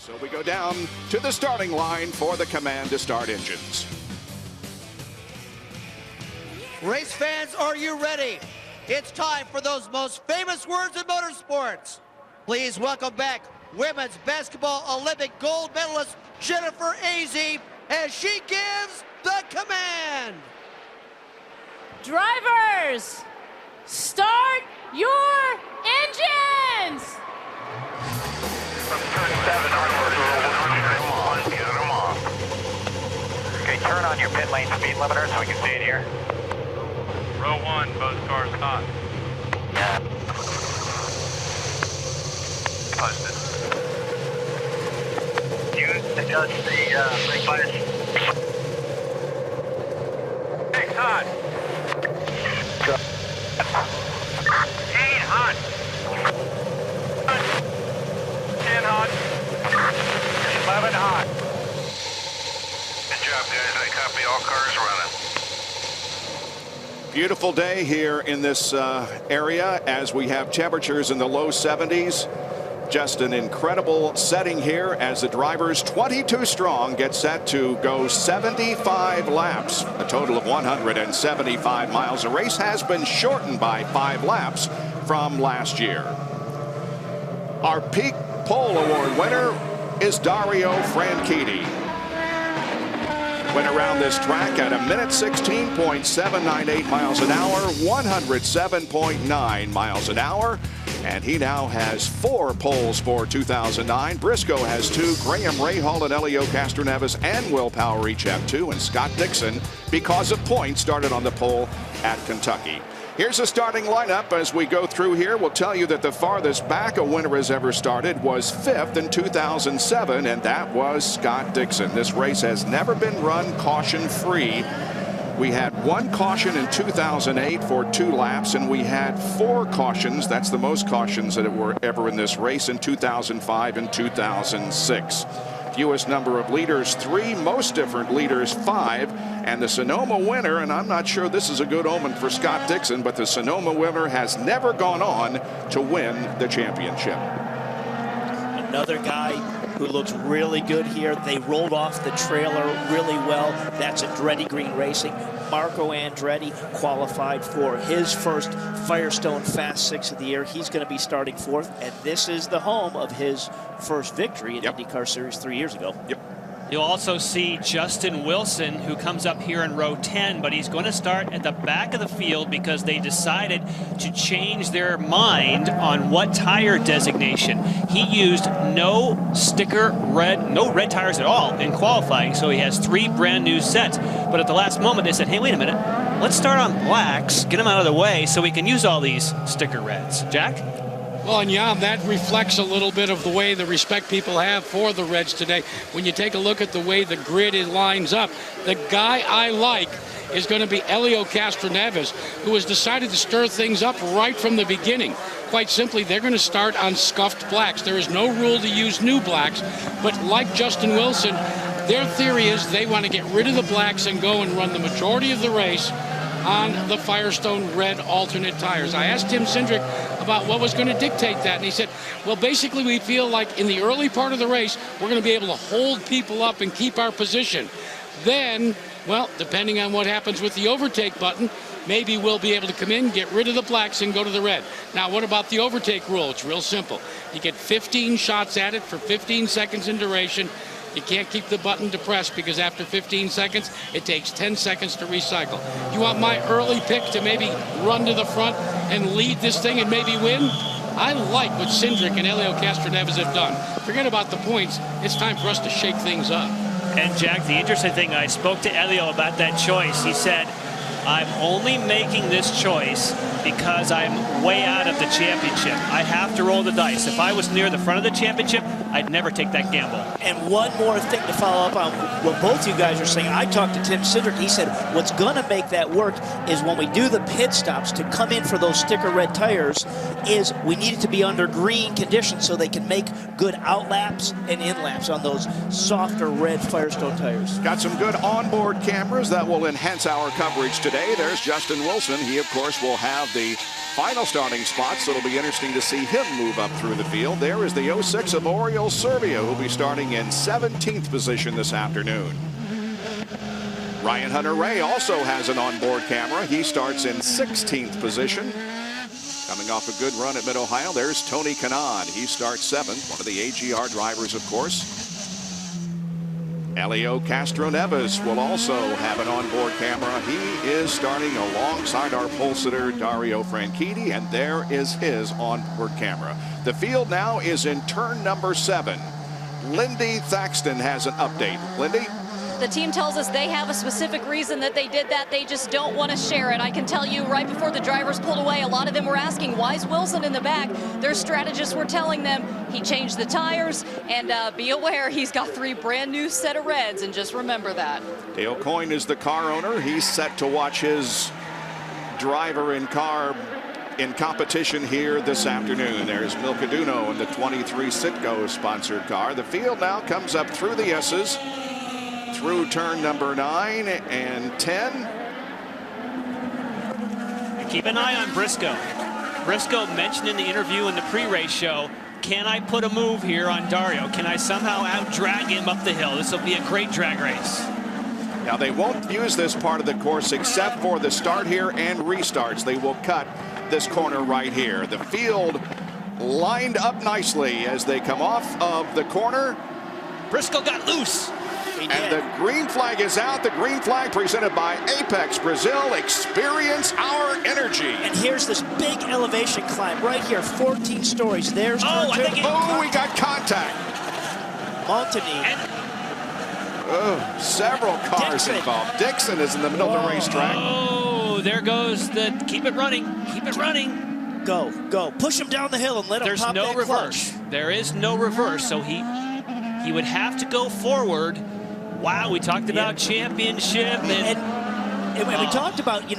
So we go down to the starting line for the command to start engines. Race fans, are you ready? It's time for those most famous words in motorsports. Please welcome back women's basketball Olympic gold medalist Jennifer Azzi as she gives the command. Drivers, start your engines! From turn 7 onward, roll 1, get them off. Okay, turn on your pit lane speed limiter so we can see it here. Row 1, both cars hot. Yeah. Posted. You adjust the brake bias. Brake hot. 8 hot. 10 hot. 11 hot. Good job, guys. I copy all cars running. Beautiful day here in this area as we have temperatures in the low 70s. Just an incredible setting here as the drivers 22 strong get set to go 75 laps, a total of 175 miles. The race has been shortened by 5 laps from last year. Our Peak Pole Award winner is Dario Franchitti. Went around this track at 1:16.798 miles an hour, 107.9 miles an hour. And he now has 4 poles for 2009. Briscoe has 2. Graham Rahal and Elio Castroneves and Will Power each have 2. And Scott Dixon, because of points, started on the pole at Kentucky. Here's a starting lineup as we go through here. We'll tell you that the farthest back a winner has ever started was 5th in 2007, and that was Scott Dixon. This race has never been run caution-free. We had 1 caution in 2008 for 2 laps, and we had 4 cautions. That's the most cautions that were ever in this race in 2005 and 2006. Fewest number of leaders, 3. Most different leaders, 5. And the Sonoma winner, and I'm not sure this is a good omen for Scott Dixon, but the Sonoma winner has never gone on to win the championship. Another guy who looks really good here. They rolled off the trailer really well. That's Andretti Green Racing. Marco Andretti qualified for his first Firestone Fast 6 of the year. He's going to be starting 4th, and this is the home of his first victory in Indy Car Series 3 years ago. You'll also see Justin Wilson, who comes up here in row 10, but he's going to start at the back of the field because they decided to change their mind on what tire designation. He used no red tires at all in qualifying, so he has 3 brand new sets. But at the last moment, they said, hey, wait a minute, let's start on blacks, get them out of the way so we can use all these sticker reds. Jack? Well, and yeah, that reflects a little bit of the way the respect people have for the Reds today. When you take a look at the way the grid lines up, the guy I like is going to be Elio Castroneves, who has decided to stir things up right from the beginning. Quite simply, they're going to start on scuffed blacks. There is no rule to use new blacks, but like Justin Wilson, their theory is they want to get rid of the blacks and go and run the majority of the race on the Firestone red alternate tires. I asked Tim Cindric about what was going to dictate that, and he said, well, basically we feel like in the early part of the race we're going to be able to hold people up and keep our position. Then, well, depending on what happens with the overtake button, maybe we'll be able to come in, get rid of the blacks, and go to the red. Now, what about the overtake rule? It's real simple. You get 15 shots at it for 15 seconds in duration. You can't keep the button depressed because after 15 seconds, it takes 10 seconds to recycle. You want my early pick to maybe run to the front and lead this thing and maybe win? I like what Cindric and Elio Castroneves have done. Forget about the points. It's time for us to shake things up. And Jack, the interesting thing, I spoke to Elio about that choice. He said, I'm only making this choice because I'm way out of the championship. I have to roll the dice. If I was near the front of the championship, I'd never take that gamble. And one more thing to follow up on what both you guys are saying. I talked to Tim Cindric. He said what's going to make that work is when we do the pit stops to come in for those sticker red tires is we need it to be under green conditions so they can make good out laps and in laps on those softer red Firestone tires. Got some good onboard cameras that will enhance our coverage today. There's Justin Wilson. He, of course, will have of the final starting spots, so it'll be interesting to see him move up through the field. There is the 06 of Oriol Servia, who'll be starting in 17th position this afternoon. Ryan Hunter-Ray also has an onboard camera. He starts in 16th position. Coming off a good run at Mid-Ohio, there's Tony Kanaan. He starts 7th, one of the AGR drivers, of course. Elio Castro-Neves will also have an onboard camera. He is starting alongside our pole sitter, Dario Franchitti, and there is his onboard camera. The field now is in turn number 7. Lindy Thaxton has an update. Lindy? The team tells us they have a specific reason that they did that. They just don't want to share it. I can tell you right before the drivers pulled away, a lot of them were asking, why is Wilson in the back? Their strategists were telling them he changed the tires, and be aware he's got 3 brand new set of reds, and just remember that. Dale Coyne is the car owner. He's set to watch his driver in car in competition here this afternoon. There's Milka Duno in the 23 Citgo sponsored car. The field now comes up through the S's, through turn number 9 and 10. And keep an eye on Briscoe. Briscoe mentioned in the interview in the pre-race show, can I put a move here on Dario? Can I somehow out-drag him up the hill? This will be a great drag race. Now, they won't use this part of the course except for the start here and restarts. They will cut this corner right here. The field lined up nicely as they come off of the corner. Briscoe got loose. And the green flag is out. The green flag presented by Apex Brazil. Experience our energy. And here's this big elevation climb right here, 14 stories. There's we got contact. Montani. Several cars involved. Dixon is in the middle of the racetrack. Oh, there goes the keep it running. Keep it running. Go, go. Push him down the hill and let him pop that clutch. There's no reverse. There is no reverse, so he would have to go forward. Wow, we talked about championship and we talked about, he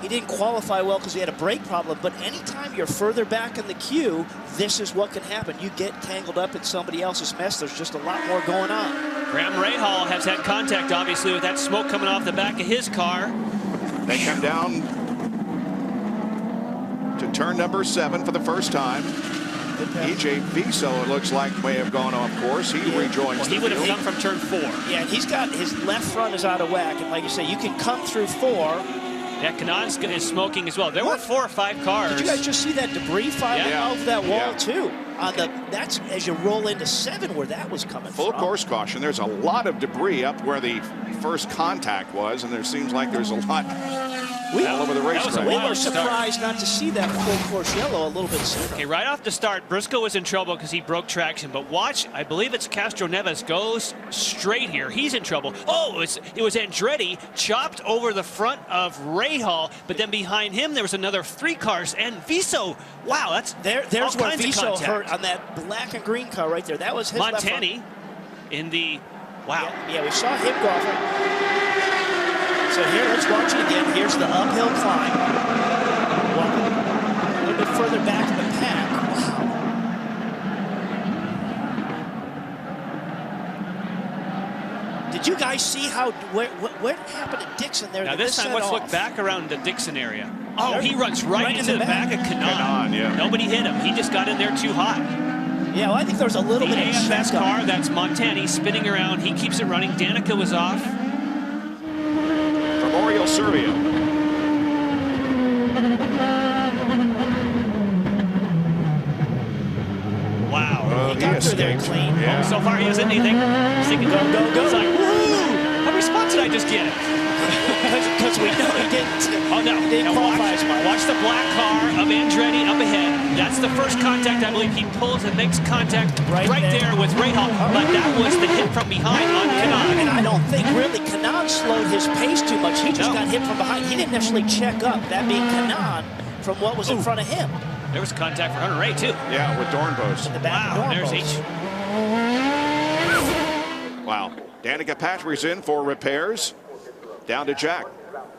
didn't qualify well because he had a brake problem, but anytime you're further back in the queue, this is what can happen. You get tangled up in somebody else's mess. There's just a lot more going on. Graham Rahal has had contact, obviously, with that smoke coming off the back of his car. They come down to turn number 7 for the first time. EJ Viso, it looks like, may have gone off course. He rejoins the He would have field. come from turn 4. Yeah, and he's got his left front is out of whack. And like you say, you can come through 4. Yeah, Kanaan is smoking as well. There were 4 or 5 cars. Did you guys just see that debris filing off that wall, too? That's as you roll into 7 where that was coming Full from. course caution. There's a lot of debris up where the first contact was, and there seems like there's a lot all over the racetrack. We were surprised not to see that full course yellow a little bit sooner. Okay, right off the start, Briscoe was in trouble because he broke traction. But watch, I believe it's Castro-Neves goes straight here. He's in trouble. Oh, it was Andretti chopped over the front of Rahal, but then behind him there was another 3 cars. And Viso, wow, there's where Viso hurt on that black and green car right there. That was his Montani in the wow. Yeah, we saw him go off. So here, let's watch it again. Here's the uphill climb. Walking a little bit further back in the pack. Wow. Did you guys see what happened to Dixon there? Now this time, let's look back around the Dixon area. Oh, he runs right into the back of Kanaan. Nobody hit him. He just got in there too hot. Yeah, well, I think there's a little bit of AFS car. That's Montani spinning around. He keeps it running. Danica was off. From Oriol Servia. Wow. He got through there clean. Yeah. So far, he hasn't anything. He's thinking, go, go, go. It's like, woo! How many spots did I just get? Because we know he didn't. Oh, no. He didn't qualify. Watch the black car of Andretti up ahead. That's the first contact. I believe he pulls and makes contact right there with Rahal. But that was the hit from behind on Kanaan. And I don't think really Kanaan slowed his pace too much. He just got hit from behind. He didn't necessarily check up, that being Kanaan, from what was in front of him. There was contact for Hunter-Ray, too. Yeah, with Dornbos. Wow, there's H. Wow. Danica Patrick's in for repairs. Down to Jack.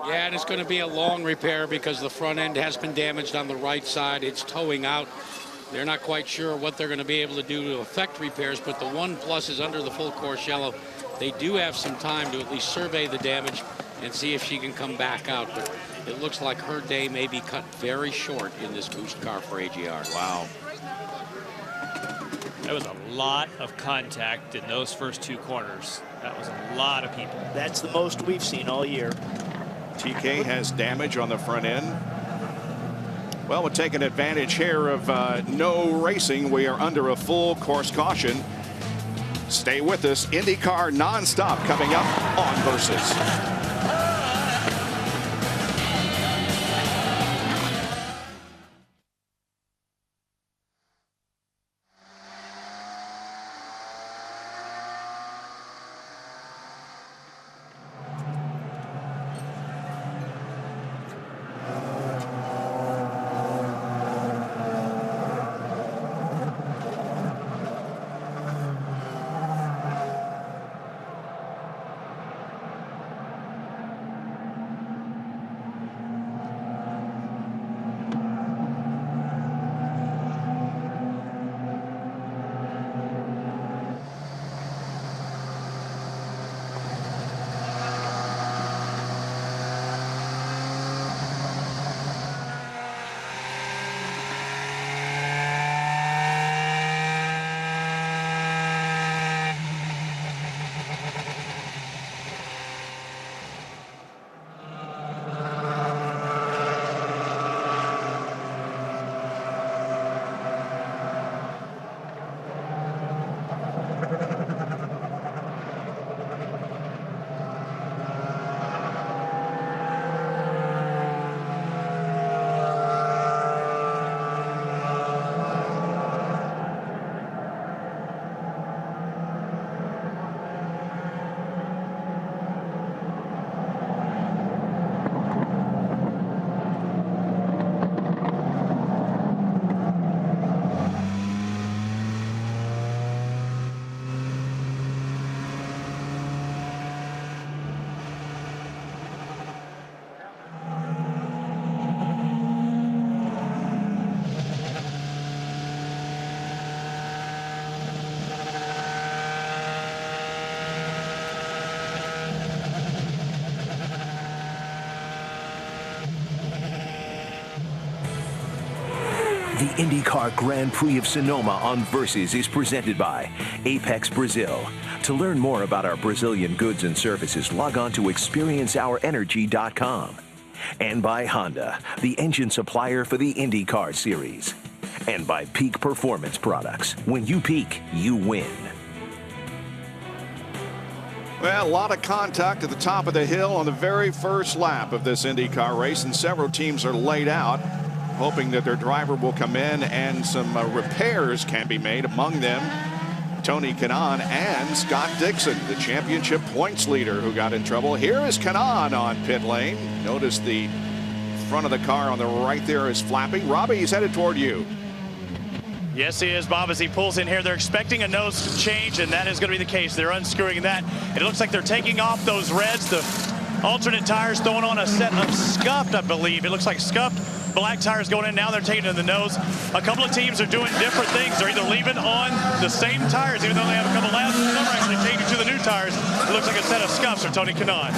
Yeah, and it's going to be a long repair because the front end has been damaged on the right side. It's towing out. They're not quite sure what they're going to be able to do to affect repairs, but the 1+ is under the full course yellow. They do have some time to at least survey the damage and see if she can come back out. But it looks like her day may be cut very short in this boost car for AGR. Wow. That was a lot of contact in those first 2 corners. That was a lot of people. That's the most we've seen all year. TK has damage on the front end. Well, we're taking advantage here of no racing. We are under a full course caution. Stay with us. Indy Car nonstop coming up on Versus. The Indy Car Grand Prix of Sonoma on Versus is presented by Apex Brazil. To learn more about our Brazilian goods and services, log on to experienceourenergy.com. And by Honda, the engine supplier for the Indy Car series. And by Peak Performance Products. When you peak, you win. Well, a lot of contact at the top of the hill on the very first lap of this Indy Car race, and several teams are laid out, hoping that their driver will come in and some repairs can be made. Among them, Tony Kanaan and Scott Dixon, the championship points leader, who got in trouble. Here is Kanaan on pit lane. Notice the front of the car on the right there is flapping. Robbie, he's headed toward you. Yes, he is, Bob, as he pulls in here. They're expecting a nose change, and that is going to be the case. They're unscrewing that. It looks like they're taking off those reds, the alternate tires, throwing on a set of scuffed, I believe. It looks like scuffed black tires going in. Now they're taking it to the nose. A couple of teams are doing different things. They're either leaving on the same tires, even though they have a couple laps. Some are actually changing to the new tires. It looks like a set of scuffs for Tony Kanaan.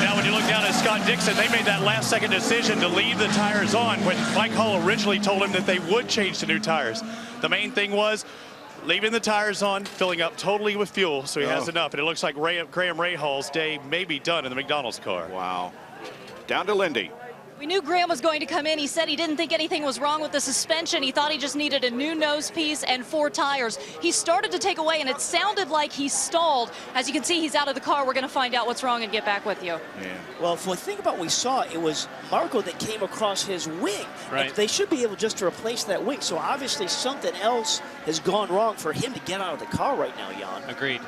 Now, when you look down at Scott Dixon, they made that last-second decision to leave the tires on when Mike Hall originally told him that they would change to new tires. The main thing was leaving the tires on, filling up totally with fuel, so he has enough. And it looks like Graham Rahall's day may be done in the McDonald's car. Wow. Down to Lindy. We knew Graham was going to come in. He said he didn't think anything was wrong with the suspension. He thought he just needed a new nose piece and 4 tires. He started to take away, and it sounded like he stalled. As you can see, he's out of the car. We're going to find out what's wrong and get back with you. Yeah. Well, if we think about what we saw, it was Marco that came across his wing. Right. And they should be able just to replace that wing. So obviously something else has gone wrong for him to get out of the car right now, Jan. Agreed.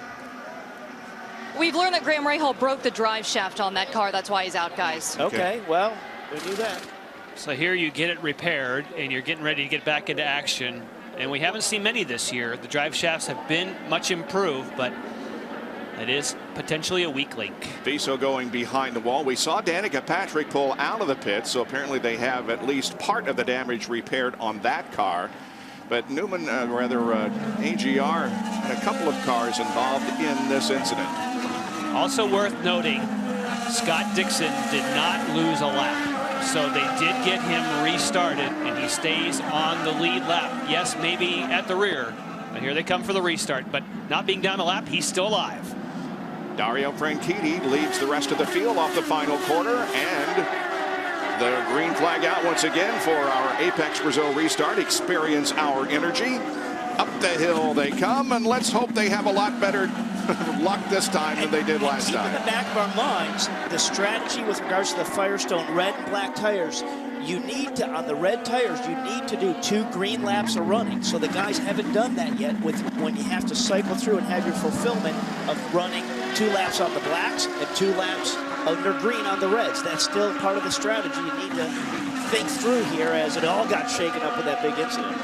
We've learned that Graham Rahal broke the drive shaft on that car. That's why he's out, guys. Okay, well, we knew that. So here you get it repaired, and you're getting ready to get back into action. And we haven't seen many this year. The drive shafts have been much improved, but it is potentially a weak link. Viso going behind the wall. We saw Danica Patrick pull out of the pit, so apparently they have at least part of the damage repaired on that car. But Newman, AGR, had a couple of cars involved in this incident. Also worth noting, Scott Dixon did not lose a lap. So they did get him restarted, and he stays on the lead lap. Yes, maybe at the rear, but here they come for the restart. But not being down a lap, he's still alive. Dario Franchitti leads the rest of the field off the final quarter, and the green flag out once again for our Apex Brazil restart. Experience our energy. Up the hill they come, and let's hope they have a lot better luck this time than they did last time. In the back of our minds, the strategy with regards to the Firestone red and black tires, you need to, on the red tires, you need to do 2 green laps of running. So the guys haven't done that yet when you have to cycle through and have your fulfillment of running 2 laps on the blacks and 2 laps under green on the reds. That's still part of the strategy you need to think through here, as it all got shaken up with that big incident.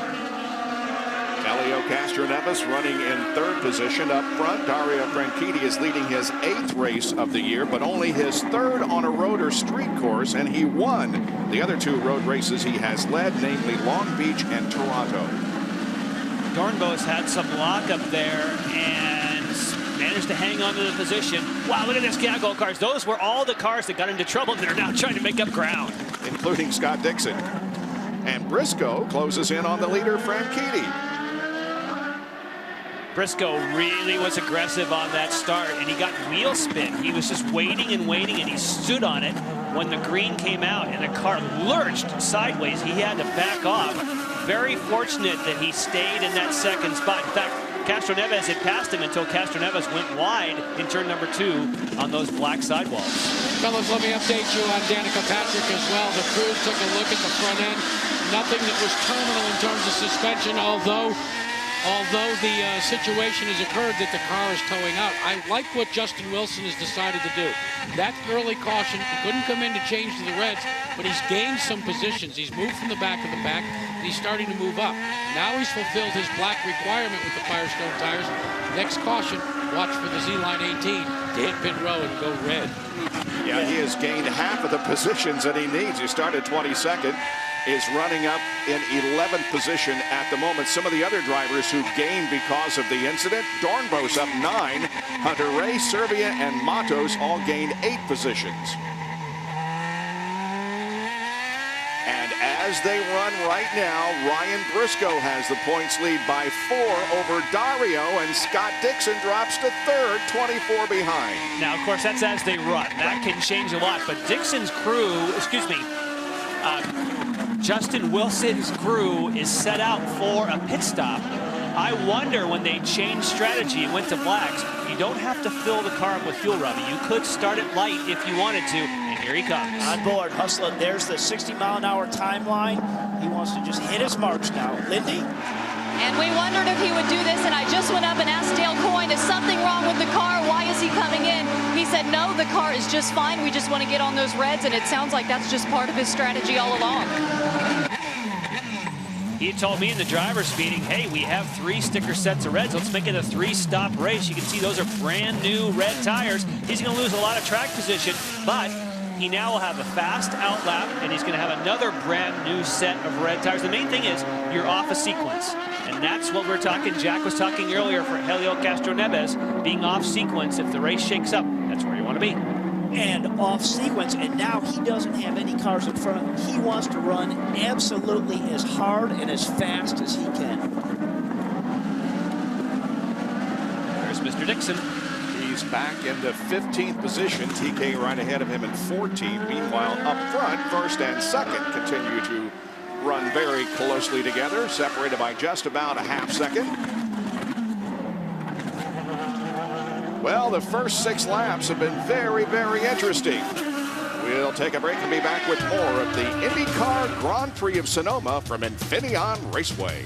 Elio Castroneves running in 3rd position up front. Dario Franchitti is leading his 8th race of the year, but only his 3rd on a road or street course, and he won the other 2 road races he has led, namely Long Beach and Toronto. Dornbos had some lock up there and managed to hang on to the position. Wow, look at this Gaggle cars. Those were all the cars that got into trouble that are now trying to make up ground. Including Scott Dixon. And Briscoe closes in on the leader, Franchitti. Briscoe really was aggressive on that start, and he got wheel spin. He was just waiting and waiting, and he stood on it when the green came out, and the car lurched sideways. He had to back off. Very fortunate that he stayed in that 2nd spot. In fact, Castroneves had passed him until Castroneves went wide in turn number 2 on those black sidewalls. Fellas, let me update you on Danica Patrick as well. The crew took a look at the front end. Nothing that was terminal in terms of suspension, although the situation has occurred that the car is towing out. I like what Justin Wilson has decided to do. That early caution, he couldn't come in to change to the reds, but he's gained some positions. He's moved from the back of the pack, and he's starting to move up. Now he's fulfilled his black requirement with the Firestone tires. Next caution, watch for the Z-Line 18 to hit pit row and go red. Yeah, he has gained half of the positions that he needs. He started 22nd. Is running up in 11th position at the moment. Some of the other drivers who gained because of the incident: Dornbos up 9, Hunter Ray, Serbia, and Matos all gained 8 positions. And as they run right now, Ryan Briscoe has the points lead by 4 over Dario, and Scott Dixon drops to 3rd, 24 behind. Now, of course, that's as they run. That can change a lot, but Dixon's crew, Justin Wilson's crew is set out for a pit stop. I wonder when they changed strategy and went to blacks, you don't have to fill the car up with fuel, Robbie. You could start it light if you wanted to, and here he comes. On board, hustling. There's the 60-mile-an-hour timeline. He wants to just hit his marks now. Lindy. And we wondered if he would do this, and I just went up and asked Dale Coyne, is something wrong with the car? Why is he coming in? He said, no, the car is just fine. We just want to get on those reds, and it sounds like that's just part of his strategy all along. He told me in the driver's meeting, hey, we have 3 sticker sets of reds. Let's make it a 3-stop race. You can see those are brand new red tires. He's going to lose a lot of track position, but he now will have a fast out lap, and he's going to have another brand new set of red tires. The main thing is you're off a sequence, and that's what we're talking. Jack was talking earlier for Helio Castroneves being off sequence. If the race shakes up, that's where you want to be. And off sequence, and now he doesn't have any cars in front of him. He wants to run absolutely as hard and as fast as he can. There's Mr. Dixon. He's back into 15th position. TK right ahead of him in 14th. Meanwhile, up front, 1st and 2nd continue to run very closely together, separated by just about a half second. Well, the first 6 laps have been very, very interesting. We'll take a break and be back with more of the Indy Car Grand Prix of Sonoma from Infineon Raceway.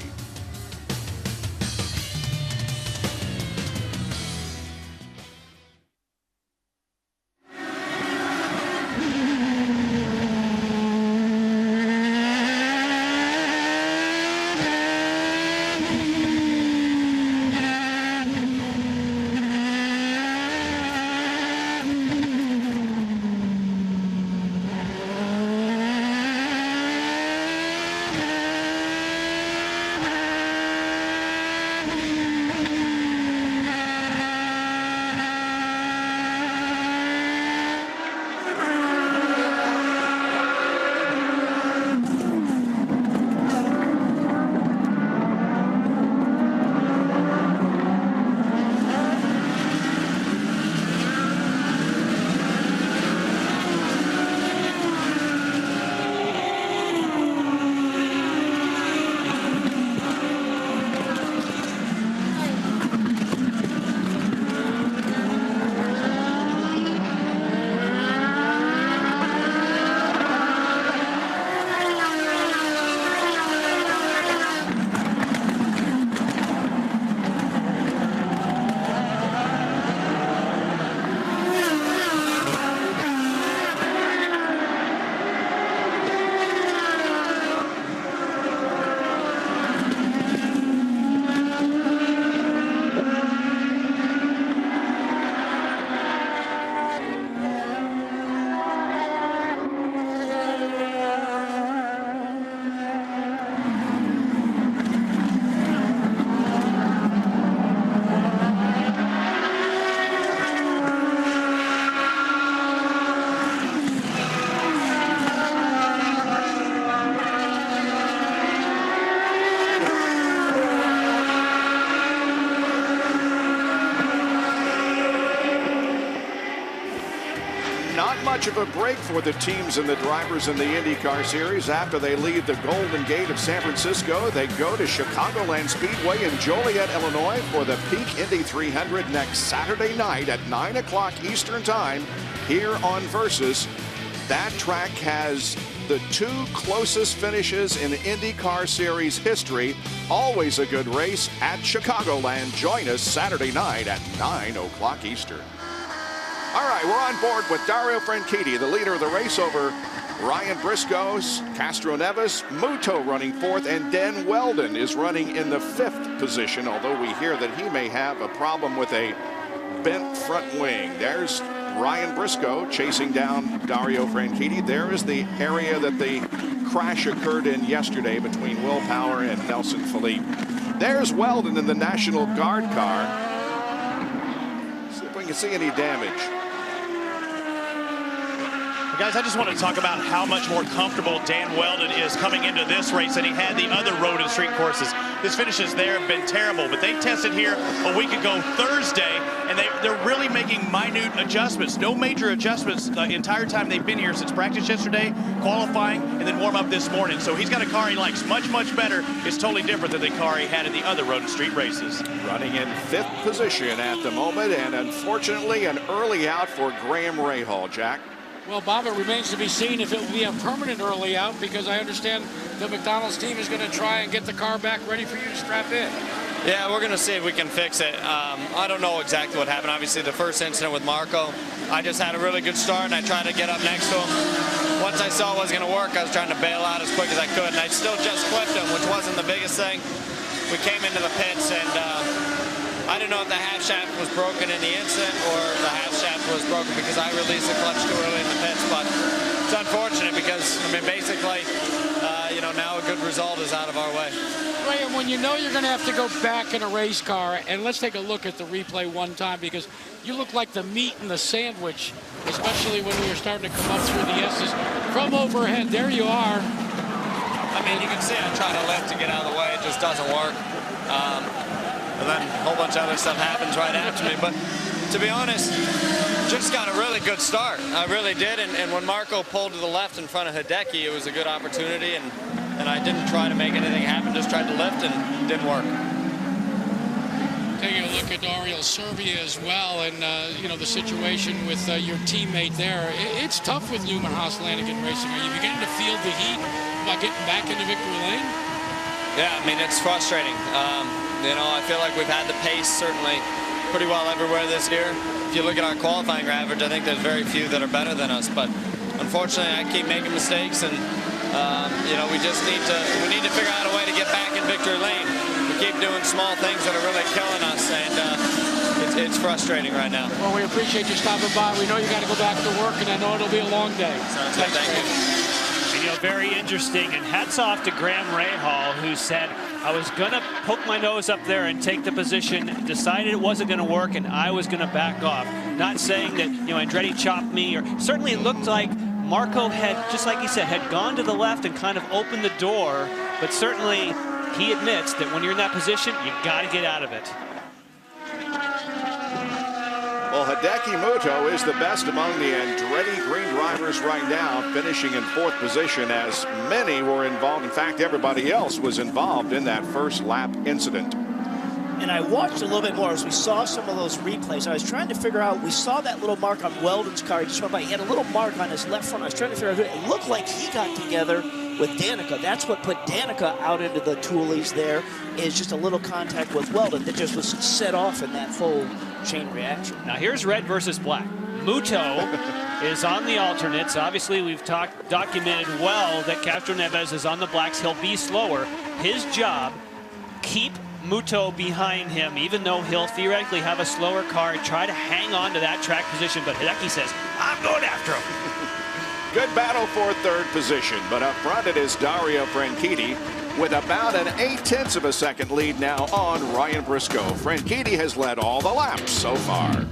much of a break for the teams and the drivers in the Indy Car Series. After they leave the Golden Gate of San Francisco, they go to Chicagoland Speedway in Joliet, Illinois for the Peak Indy 300 next Saturday night at 9 o'clock Eastern Time here on Versus. That track has the 2 closest finishes in Indy Car Series history. Always a good race at Chicagoland. Join us Saturday night at 9 o'clock Eastern. All right, we're on board with Dario Franchitti, the leader of the race, over Ryan Briscoe, Castro Neves, Muto running 4th, and Dan Weldon is running in the 5th position, although we hear that he may have a problem with a bent front wing. There's Ryan Briscoe chasing down Dario Franchitti. There is the area that the crash occurred in yesterday between Will Power and Nelson Philippe. There's Weldon in the National Guard car. See if we can see any damage. Guys, I just want to talk about how much more comfortable Dan Weldon is coming into this race than he had the other road and street courses. His finishes there have been terrible, but they tested here a week ago Thursday, and they're really making minute adjustments. No major adjustments the entire time they've been here since practice yesterday, qualifying, and then warm up this morning. So he's got a car he likes much, much better. It's totally different than the car he had in the other road and street races. Running in 5th position at the moment, and unfortunately an early out for Graham Rahal, Jack. Well, Bob, it remains to be seen if it will be a permanent early out, because I understand the McDonald's team is going to try and get the car back ready for you to strap in. Yeah, we're going to see if we can fix it. I don't know exactly what happened. Obviously, the first incident with Marco, I just had a really good start, and I tried to get up next to him. Once I saw it wasn't going to work, I was trying to bail out as quick as I could, and I still just clipped him, which wasn't the biggest thing. We came into the pits, and I didn't know if the half shaft was broken in the incident or the half shaft was broken because I released the clutch too early in the pits. But it's unfortunate because, I mean, basically, you know, now a good result is out of our way. Graham, when you know you're going to have to go back in a race car, and let's take a look at the replay one time, because you look like the meat in the sandwich, especially when we were starting to come up through the S's from overhead. There you are. I mean, you can see I'm trying to lift to get out of the way. It just doesn't work. And then a whole bunch of other stuff happens right after me. But to be honest, just got a really good start. I really did. And when Marco pulled to the left in front of Hideki, it was a good opportunity. And I didn't try to make anything happen, just tried to lift, and it didn't work. Taking a look at Ariel Serbia as well, and you know, the situation with your teammate there. It's tough with Newman Haas Lanigan Racing. Are you beginning to feel the heat about getting back into victory lane? Yeah, I mean, it's frustrating. You know, I feel like we've had the pace certainly pretty well everywhere this year. If you look at our qualifying average, I think there's very few that are better than us. But unfortunately, I keep making mistakes, and you know, we need to figure out a way to get back in victory lane. We keep doing small things that are really killing us, and it's frustrating right now. Well, we appreciate you stopping by. We know you got to go back to work, and I know it'll be a long day. Sounds good. Thank you. And, you know, very interesting, and hats off to Graham Rahal, who said, I was going to poke my nose up there and take the position, decided it wasn't going to work, and I was going to back off. Not saying that, you know, Andretti chopped me, or certainly it looked like Marco had, just like he said, had gone to the left and kind of opened the door, but certainly he admits that when you're in that position, you got to get out of it. Well, Hideki Muto is the best among the Andretti Green drivers right now, finishing in 4th position, as many were involved. In fact, everybody else was involved in that first lap incident. And I watched a little bit more as we saw some of those replays. I was trying to figure out, we saw that little mark on Weldon's car. He just went by. He had a little mark on his left front. I was trying to figure out who it looked like. He got together with Danica. That's what put Danica out into the toolies there, is just a little contact with Weldon that just was set off in that whole chain reaction. Now here's red versus black. Muto is on the alternates. Obviously, we've documented well that Castro Neves is on the blacks. He'll be slower. His job, keep Muto behind him, even though he'll theoretically have a slower car, and try to hang on to that track position. But Hideki says, I'm going after him. Good battle for 3rd position, but up front it is Dario Franchitti with about an 0.8 of a second lead now on Ryan Briscoe. Franchitti has led all the laps so far.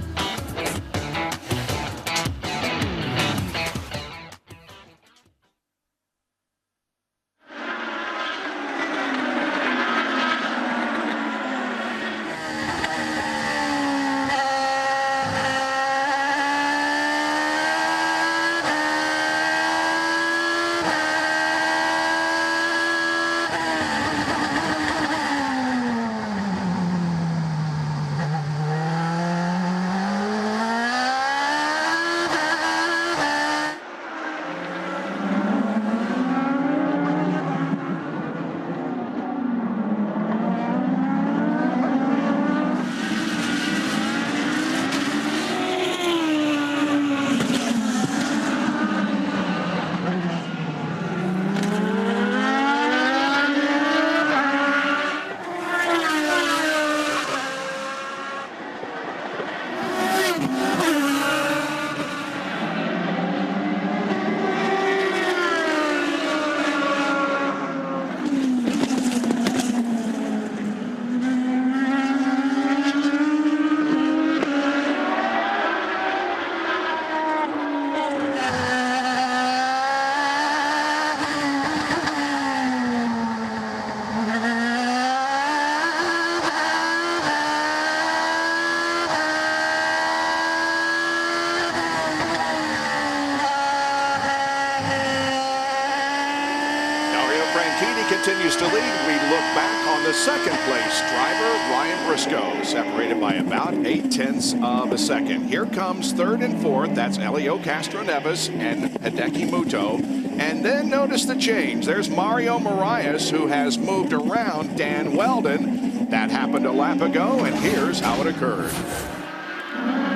the second place driver, Ryan Briscoe, separated by about 0.8 of a second. Here comes third and fourth. That's Helio Castroneves and Hideki Muto. And then notice the change. There's Mario Moraes, who has moved around Dan Weldon. That happened a lap ago, and here's how it occurred.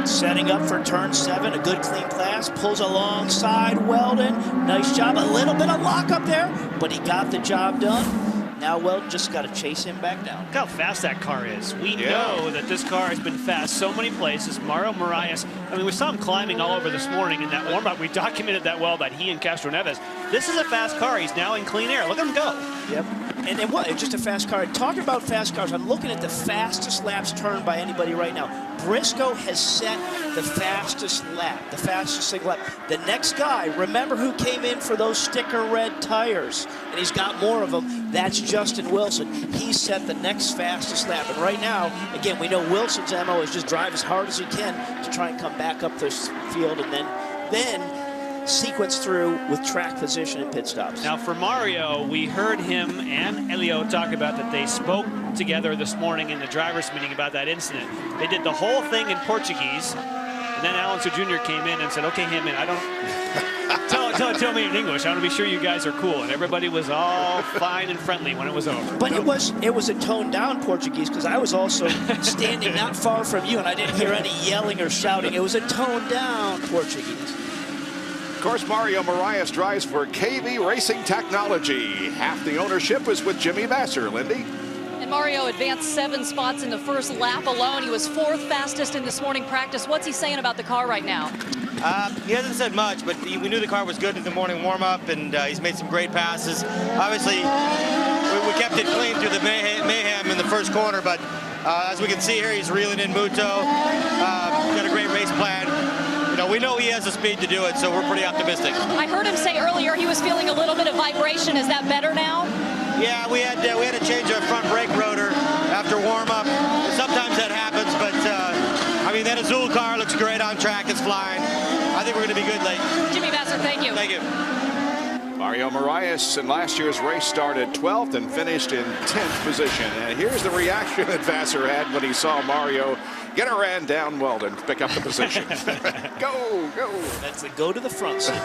Setting up for turn 7, a good clean pass, pulls alongside Weldon. Nice job, a little bit of lock up there, but he got the job done. Now Weldon just got to chase him back down. Look how fast that car is. We know that this car has been fast so many places. Mario Moraes, I mean, we saw him climbing all over this morning in that warm-up. We documented that well, that he and Castroneves. This is a fast car. He's now in clean air. Look at him go. Yep. And what? It's just a fast car. Talking about fast cars, I'm looking at the fastest laps turned by anybody right now. Briscoe has set the fastest lap, the fastest single lap. The next guy, remember who came in for those sticker red tires, and he's got more of them. That's Justin Wilson. He set the next fastest lap. And right now, again, we know Wilson's MO is just drive as hard as he can to try and come back up this field and then sequence through with track position and pit stops. Now for Mario, we heard him and Helio talk about that they spoke together this morning in the driver's meeting about that incident. They did the whole thing in Portuguese, and then Alonso Jr. came in and said, okay, Hammond, I don't tell me in English. I want to be sure you guys are cool. And everybody was all fine and friendly when it was over. But it was a toned down Portuguese, because I was also standing not far from you and I didn't hear any yelling or shouting. It was a toned down Portuguese. Of course, Mario Moraes drives for KV Racing Technology. Half the ownership is with Jimmy Vasser. Lindy? And Mario advanced 7 spots in the first lap alone. He was 4th fastest in this morning practice. What's he saying about the car right now? He hasn't said much, but we knew the car was good in the morning warm-up, and he's made some great passes. Obviously, we kept it clean through the mayhem in the first corner, but as we can see here, he's reeling in Muto. Got a great race plan. You know, we know he has the speed to do it, so we're pretty optimistic. I heard him say earlier he was feeling a little bit of vibration. Is that better now? Yeah, we had to change our front brake rotor after warm-up. Sometimes that happens, but I mean, that Azul car looks great on track. It's flying. I think we're going to be good late. Jimmy Vasser, thank you. Thank you. Mario Moraes in last year's race started 12th and finished in 10th position. And here's the reaction that Vasser had when he saw Mario get a ran down Weldon, pick up the position. Go. That's the go to the front seat.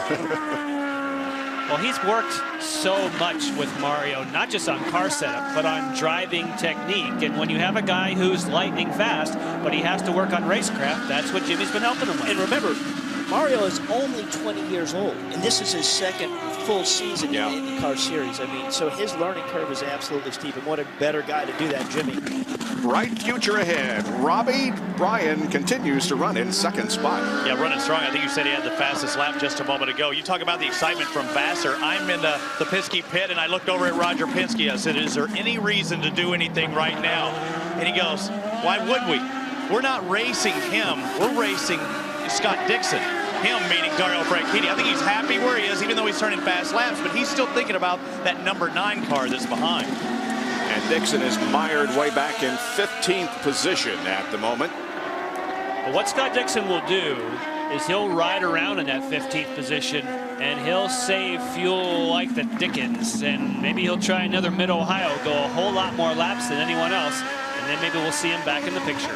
Well, he's worked so much with Mario, not just on car setup, but on driving technique. And when you have a guy who's lightning fast, but he has to work on racecraft, that's what Jimmy's been helping him with. And remember, Mario is only 20 years old, and this is his second full season in the Indy Car Series. I mean, so his learning curve is absolutely steep, and what a better guy to do that, Jimmy. Bright future ahead. Robbie Bryan continues to run in second spot. Yeah, running strong. I think you said he had the fastest lap just a moment ago. You talk about the excitement from Vasser. I'm in the Penske pit, and I looked over at Roger Penske. I said, is there any reason to do anything right now? And he goes, why would we? We're not racing him. We're racing Scott Dixon. Him meaning Dario Franchitti. I think he's happy where he is, even though he's turning fast laps, but he's still thinking about that number 9 car that's behind. And Dixon is mired way back in 15th position at the moment. But what Scott Dixon will do is he'll ride around in that 15th position and he'll save fuel like the Dickens. And maybe he'll try another Mid-Ohio, go a whole lot more laps than anyone else. And then maybe we'll see him back in the picture.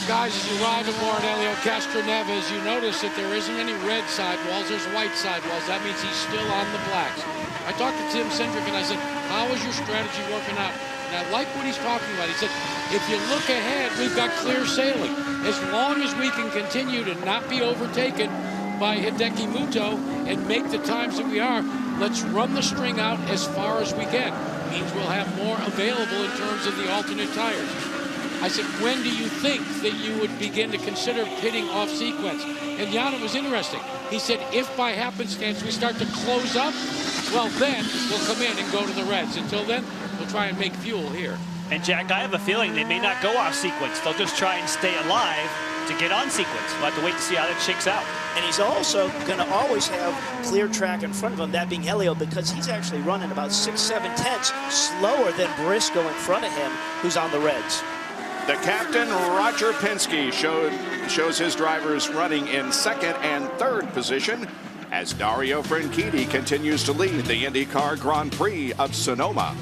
Guys, as you ride aboard Helio Castroneves, you notice that there isn't any red sidewalls, there's white sidewalls. That means he's still on the blacks. I talked to Tim Cindric and I said, how is your strategy working out? And I like what he's talking about. He said, if you look ahead, we've got clear sailing. As long as we can continue to not be overtaken by Hideki Muto and make the times that we are, let's run the string out as far as we can. Means we'll have more available in terms of the alternate tires. I said, when do you think that you would begin to consider pitting off sequence? And Yana was interesting. He said, if by happenstance we start to close up, well, then we'll come in and go to the reds. Until then, we'll try and make fuel here. And Jack, I have a feeling they may not go off sequence. They'll just try and stay alive to get on sequence. We'll have to wait to see how that shakes out. And he's also going to always have clear track in front of him, that being Helio, because he's actually running about 6-7 tenths slower than Briscoe in front of him, who's on the reds. The captain, Roger Penske, shows his drivers running in second and third position. as Dario Franchitti continues to lead the Indy Car Grand Prix of Sonoma.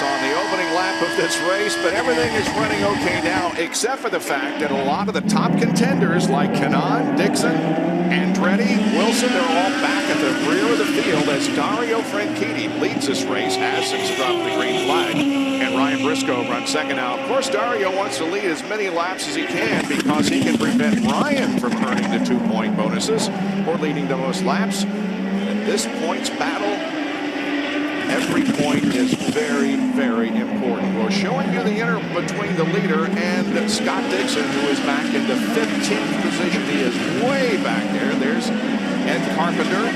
On the opening lap of this race, but everything is running okay now, except for the fact that a lot of the top contenders like Kanaan, Dixon, Andretti, Wilson, they're all back at the rear of the field as Dario Franchitti leads this race, has since dropped the green flag, and Ryan Briscoe runs second out. Of course, Dario wants to lead as many laps as he can because he can prevent Ryan from earning the 2-point bonuses or leading the most laps. At this points battle, every point is very, very important. We're showing you the inner between the leader and Scott Dixon, who is back in the 15th position. He is way back there. There's Ed Carpenter,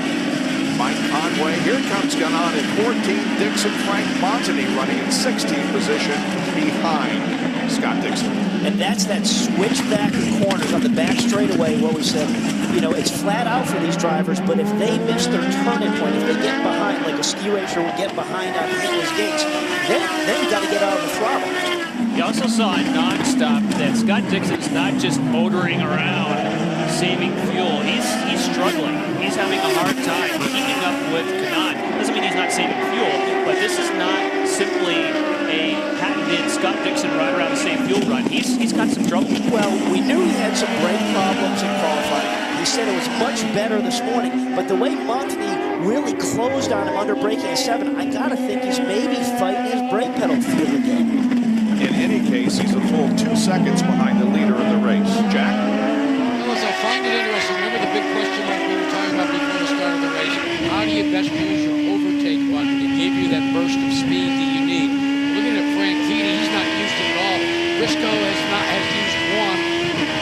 Mike Conway. Here comes Kanaan in 14th. Dixon, Frank Montany running in 16th position behind Scott Dixon. And that's that switch back corners on the back straightaway where we said, you know, it's flat out for these drivers, but if they miss their turning point, if they get behind, like a ski racer would get behind on Hitler's gates, then you got to get out of the throttle. You also saw in nonstop that Scott Dixon's not just motoring around saving fuel. He's struggling. He's having a hard time keeping up with Kanaan. Doesn't mean he's not saving fuel, but this is not simply a patented Scott Dixon ride around the same fuel run. He's got some trouble. Well, we knew he had some brake problems in qualifying. He said it was much better this morning, but the way Montany really closed on him under braking at 7, I gotta think he's maybe fighting his brake pedal feel again. In any case, he's a full 2 seconds behind the leader of the race. Jack? Well, I find it interesting. Remember the big question mark we were talking about before the start of the race? How do you best use your overtake button to give you that burst of speed that you need? Looking at Franchitti, he's not used it at all. Briscoe has used one.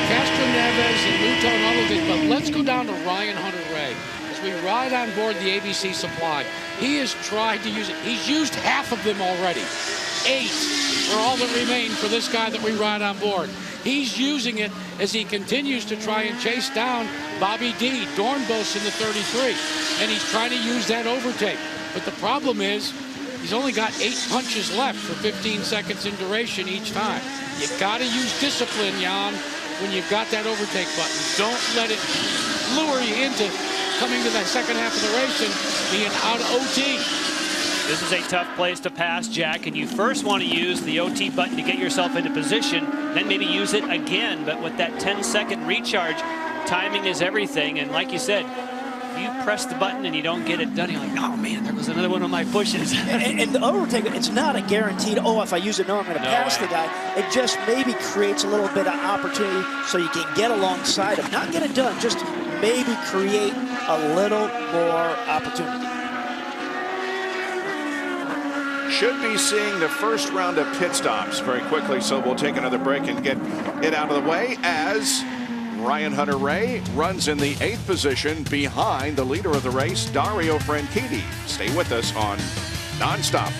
Castro Neves and Luto and all of this, but let's go down to Ryan Hunter-Reay. As we ride on board the ABC supply, he has tried to use it. He's used half of them already. 8 are all that remain for this guy that we ride on board. He's using it as he continues to try and chase down Bobby D, Dornbos in the 33, and he's trying to use that overtake. But the problem is, he's only got 8 punches left for 15 seconds in duration each time. You've got to use discipline, Jan, when you've got that overtake button. Don't let it lure you into coming to that second half of the race and being out of OT. This is a tough place to pass, Jack, and you first want to use the OT button to get yourself into position, then maybe use it again. But with that 10-second recharge, timing is everything. And like you said, if you press the button and you don't get it done, you're like, oh man, there goes another one of my pushes. and the overtake, it's not a guaranteed, oh, if I use it now, I'm going to pass the guy. It just maybe creates a little bit of opportunity so you can get alongside him. Not get it done, just maybe create a little more opportunity. Should be seeing the first round of pit stops very quickly, so we'll take another break and get it out of the way as Ryan Hunter-Reay runs in the 8th position behind the leader of the race, Dario Franchitti. Stay with us on Nonstop.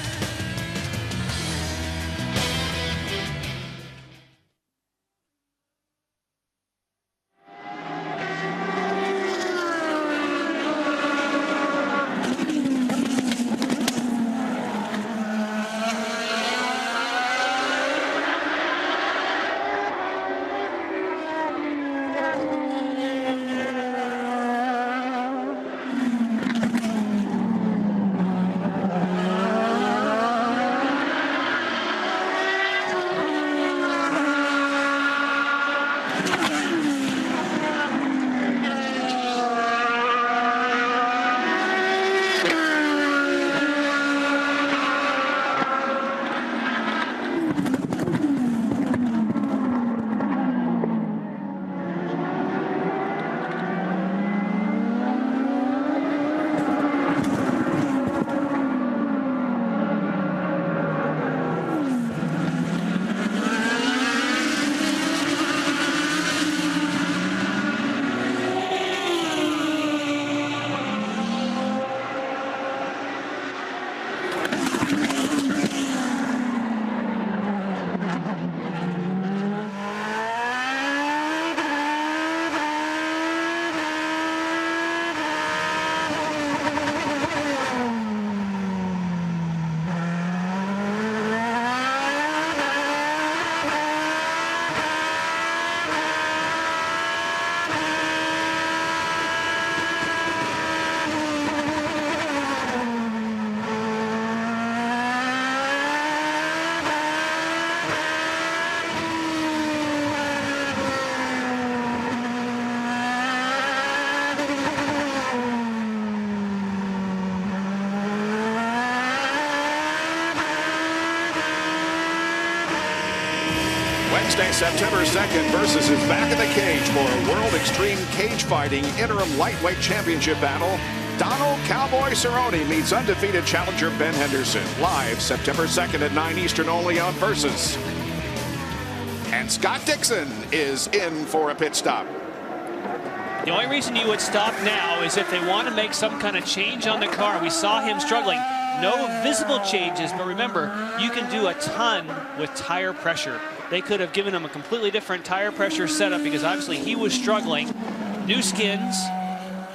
Wednesday, September 2nd, Versus is back in the cage for a World Extreme Cage Fighting Interim Lightweight Championship battle. Donald Cowboy Cerrone meets undefeated challenger Ben Henderson. Live September 2nd at 9 Eastern only on Versus. And Scott Dixon is in for a pit stop. The only reason you would stop now is if they want to make some kind of change on the car. We saw him struggling. No visible changes, but remember, you can do a ton with tire pressure. They could have given him a completely different tire pressure setup because obviously he was struggling. New skins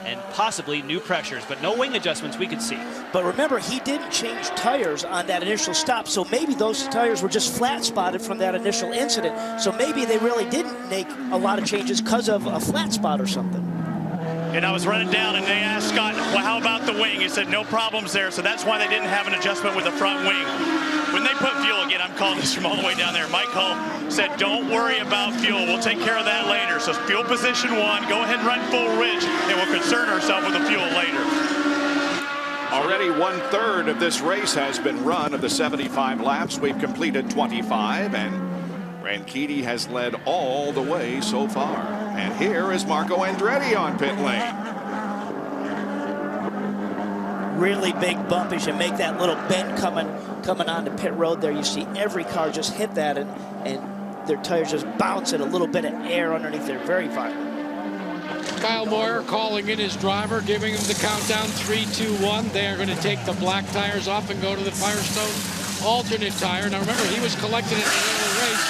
and possibly new pressures, but no wing adjustments we could see. But remember, he didn't change tires on that initial stop, so maybe those tires were just flat spotted from that initial incident. So maybe they really didn't make a lot of changes because of a flat spot or something. And I was running down, and they asked Scott, well, how about the wing? He said no problems there, so that's why they didn't have an adjustment with the front wing. When they put fuel, again, I'm calling this from all the way down there, Mike Hull said, don't worry about fuel. We'll take care of that later. So fuel position 1, go ahead and run full ridge, and we'll concern ourselves with the fuel later. Already 1/3 of this race has been run. Of the 75 laps, we've completed 25, and Franchitti has led all the way so far. And here is Marco Andretti on pit lane. Really big bump as you make that little bend coming onto pit road there. You see every car just hit that, and their tires just bounce at a little bit of air underneath there. Very violent. Kyle Moyer calling in his driver, giving him the countdown, 3, 2, 1. They are going to take the black tires off and go to the Firestone alternate tire. Now remember, he was collected at the end of the race.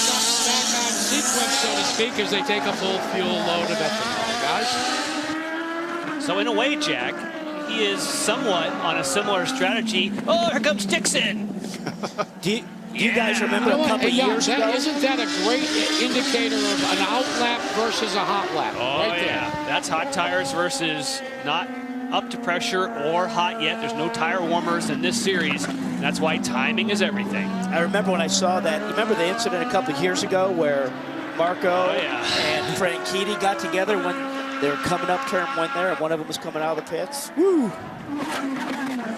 So back on sequence, so to speak, as they take a full fuel load of ethanol, guys. So in a way, Jack, he is somewhat on a similar strategy. Oh, here comes Dixon. Do you guys remember a couple years ago? Isn't that a great indicator of an out lap versus a hot lap? Oh, right there. yeah. That's hot tires versus not up to pressure or hot yet. There's no tire warmers in this series. That's why timing is everything. I remember when I saw that. Remember the incident a couple years ago where Marco and Franchitti got together when they were coming up turn one there, and one of them was coming out of the pits? Woo!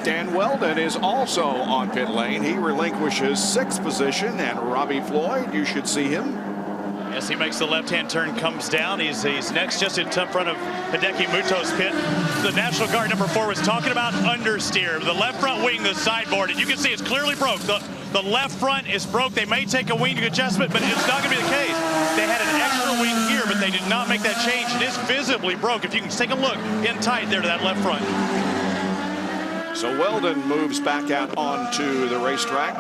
Dan Weldon is also on pit lane. He relinquishes 6th position, and Robbie Floyd, you should see him. Yes, he makes the left-hand turn, comes down. He's next just in front of Hideki Muto's pit. The National Guard number 4 was talking about understeer. The left front wing, the sideboard, and you can see it's clearly broke. The left front is broke. They may take a wing adjustment, but it's not going to be the case. They had an extra wing here, but they did not make that change. It is visibly broke. If you can take a look in tight there to that left front. So Weldon moves back out onto the racetrack.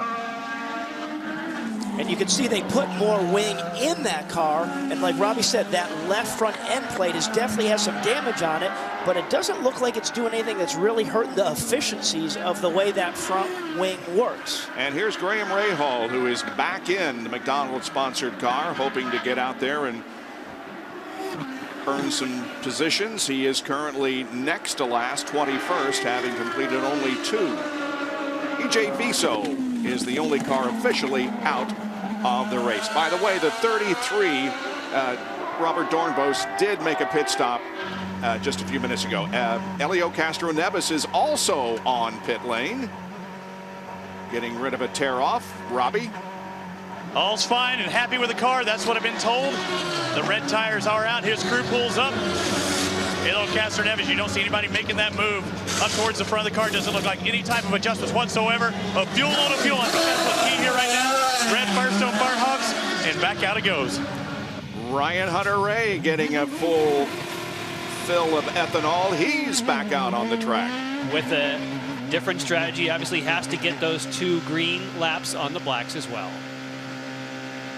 And you can see they put more wing in that car. And like Robbie said, that left front end plate definitely has some damage on it, but it doesn't look like it's doing anything that's really hurting the efficiencies of the way that front wing works. And here's Graham Rahal, who is back in the McDonald's-sponsored car, hoping to get out there and earn some positions. He is currently next to last, 21st, having completed only 2. EJ Viso is the only car officially out of the race. By the way, the 33, Robert Dornbos, did make a pit stop just a few minutes ago. Elio Castro-Neves is also on pit lane, getting rid of a tear-off. Robbie? All's fine and happy with the car. That's what I've been told. The red tires are out. His crew pulls up. Elio Castro-Neves, you don't see anybody making that move up towards the front of the car. Doesn't look like any type of adjustments whatsoever. A fuel load of fuel. I think that's what's key here right now. Red Firestone Firehogs, and back out it goes. Ryan Hunter-Reay getting a full fill of ethanol. He's back out on the track. With a different strategy, obviously has to get those 2 green laps on the blacks as well.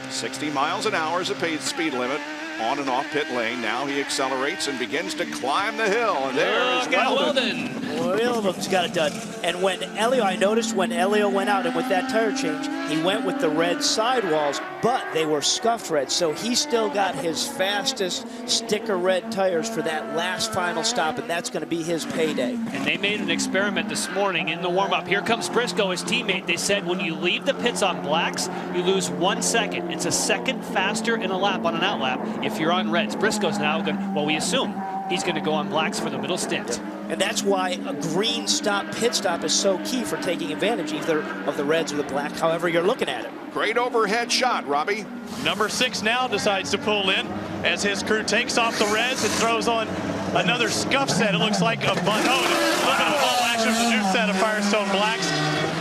60 miles an hour is the speed limit on and off pit lane. Now he accelerates and begins to climb the hill. And there is Weldon. Weldon's got it done. And when Elio, I noticed when Elio went out and with that tire change, he went with the red sidewalls, but they were scuffed red. So he still got his fastest sticker red tires for that last final stop, and that's going to be his payday. And they made an experiment this morning in the warm-up. Here comes Briscoe, his teammate. They said when you leave the pits on blacks, you lose 1 second. It's a second faster in a lap on an out lap if you're on reds. Briscoe's now going, well, we assume he's going to go on blacks for the middle stint. And that's why a green stop, pit stop is so key for taking advantage either of the reds or the black, however you're looking at it. Great overhead shot, Robbie. Number 6 now decides to pull in as his crew takes off the reds and throws on another scuff set. It looks like a little bit of a ball action with a new set of Firestone blacks,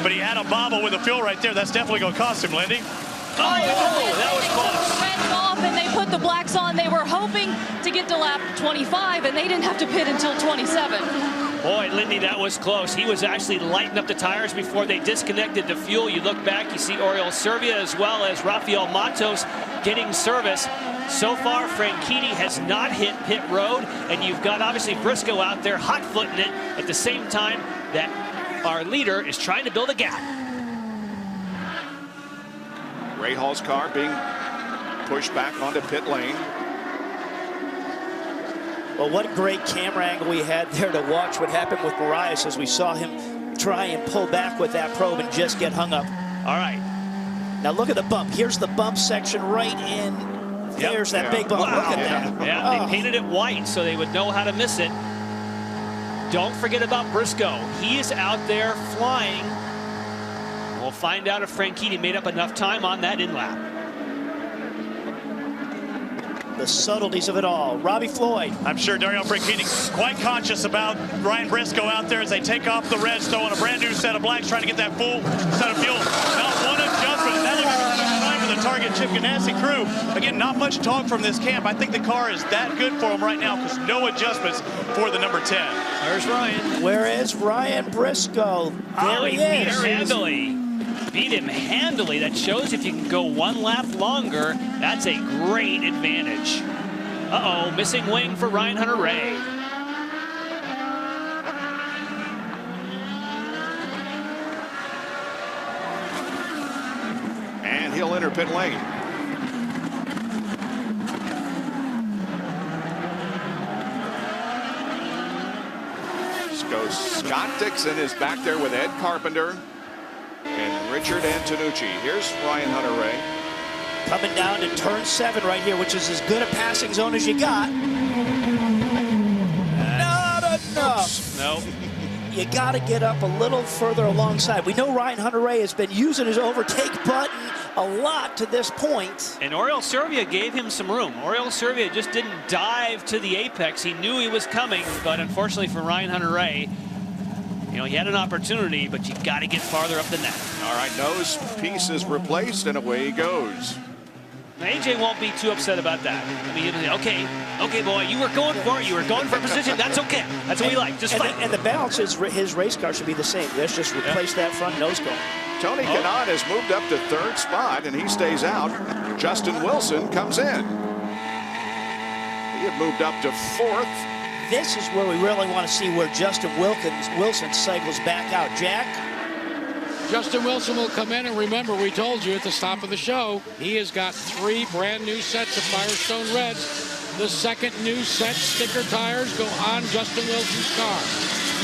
but he had a bobble with the fuel right there. That's definitely going to cost him, Lindy. Oh, that was close. Reds off and they put the blacks on. They were hoping to get to lap 25, and they didn't have to pit until 27. Boy, Lindy, that was close. He was actually lighting up the tires before they disconnected the fuel. You look back, you see Oriol Servia as well as Rafael Matos getting service. So far, Franchitti has not hit pit road, and you've got obviously Briscoe out there hot-footing it at the same time that our leader is trying to build a gap. Rahal's car being pushed back onto pit lane. Well, what a great camera angle we had there to watch what happened with Marias as we saw him try and pull back with that probe and just get hung up. All right. Now look at the bump. Here's the bump section right in. There's that big bump. Wow. Look at that. Yeah, they painted it white so they would know how to miss it. Don't forget about Briscoe. He is out there flying. We'll find out if Franchitti made up enough time on that in-lap. The subtleties of it all. Robbie Floyd. I'm sure Dario Franchitti quite conscious about Ryan Briscoe out there as they take off the reds, throwing a brand new set of blacks, trying to get that full set of fuel. Not one adjustment. That looks like a time for the target Chip Ganassi crew. Again, not much talk from this camp. I think the car is that good for him right now because no adjustments for the number 10. There's Ryan. Where is Ryan Briscoe? There he beat is. him handily. Beat him handily. That shows if you can go one lap longer, that's a great advantage. Uh-oh, missing wing for Ryan Hunter-Reay. And he'll enter pit lane. Goes Scott Dixon is back there with Ed Carpenter and Richard Antonucci. Here's Ryan Hunter-Reay. Coming down to turn 7 right here, which is as good a passing zone as you got. Not enough. No. You got to get up a little further alongside. We know Ryan Hunter-Reay has been using his overtake button a lot to this point. And Oriol Servia gave him some room. Oriol Servia just didn't dive to the apex. He knew he was coming, but unfortunately for Ryan Hunter-Reay, you know, he had an opportunity, but you got to get farther up than that. All right, nose piece is replaced, and away he goes. Now, AJ won't be too upset about that. I mean, okay, boy, you were going for it. You were going for a position. That's okay. That's what we like. Just fight. And the balance is his race car should be the same. Let's just replace that front nose cone. Tony Kanaan has moved up to 3rd spot, and he stays out. Justin Wilson comes in. He had moved up to 4th. This is where we really want to see where Justin Wilson cycles back out. Jack? Justin Wilson will come in, and remember, we told you at the top of the show, he has got 3 brand new sets of Firestone Reds. The second new set sticker tires go on Justin Wilson's car.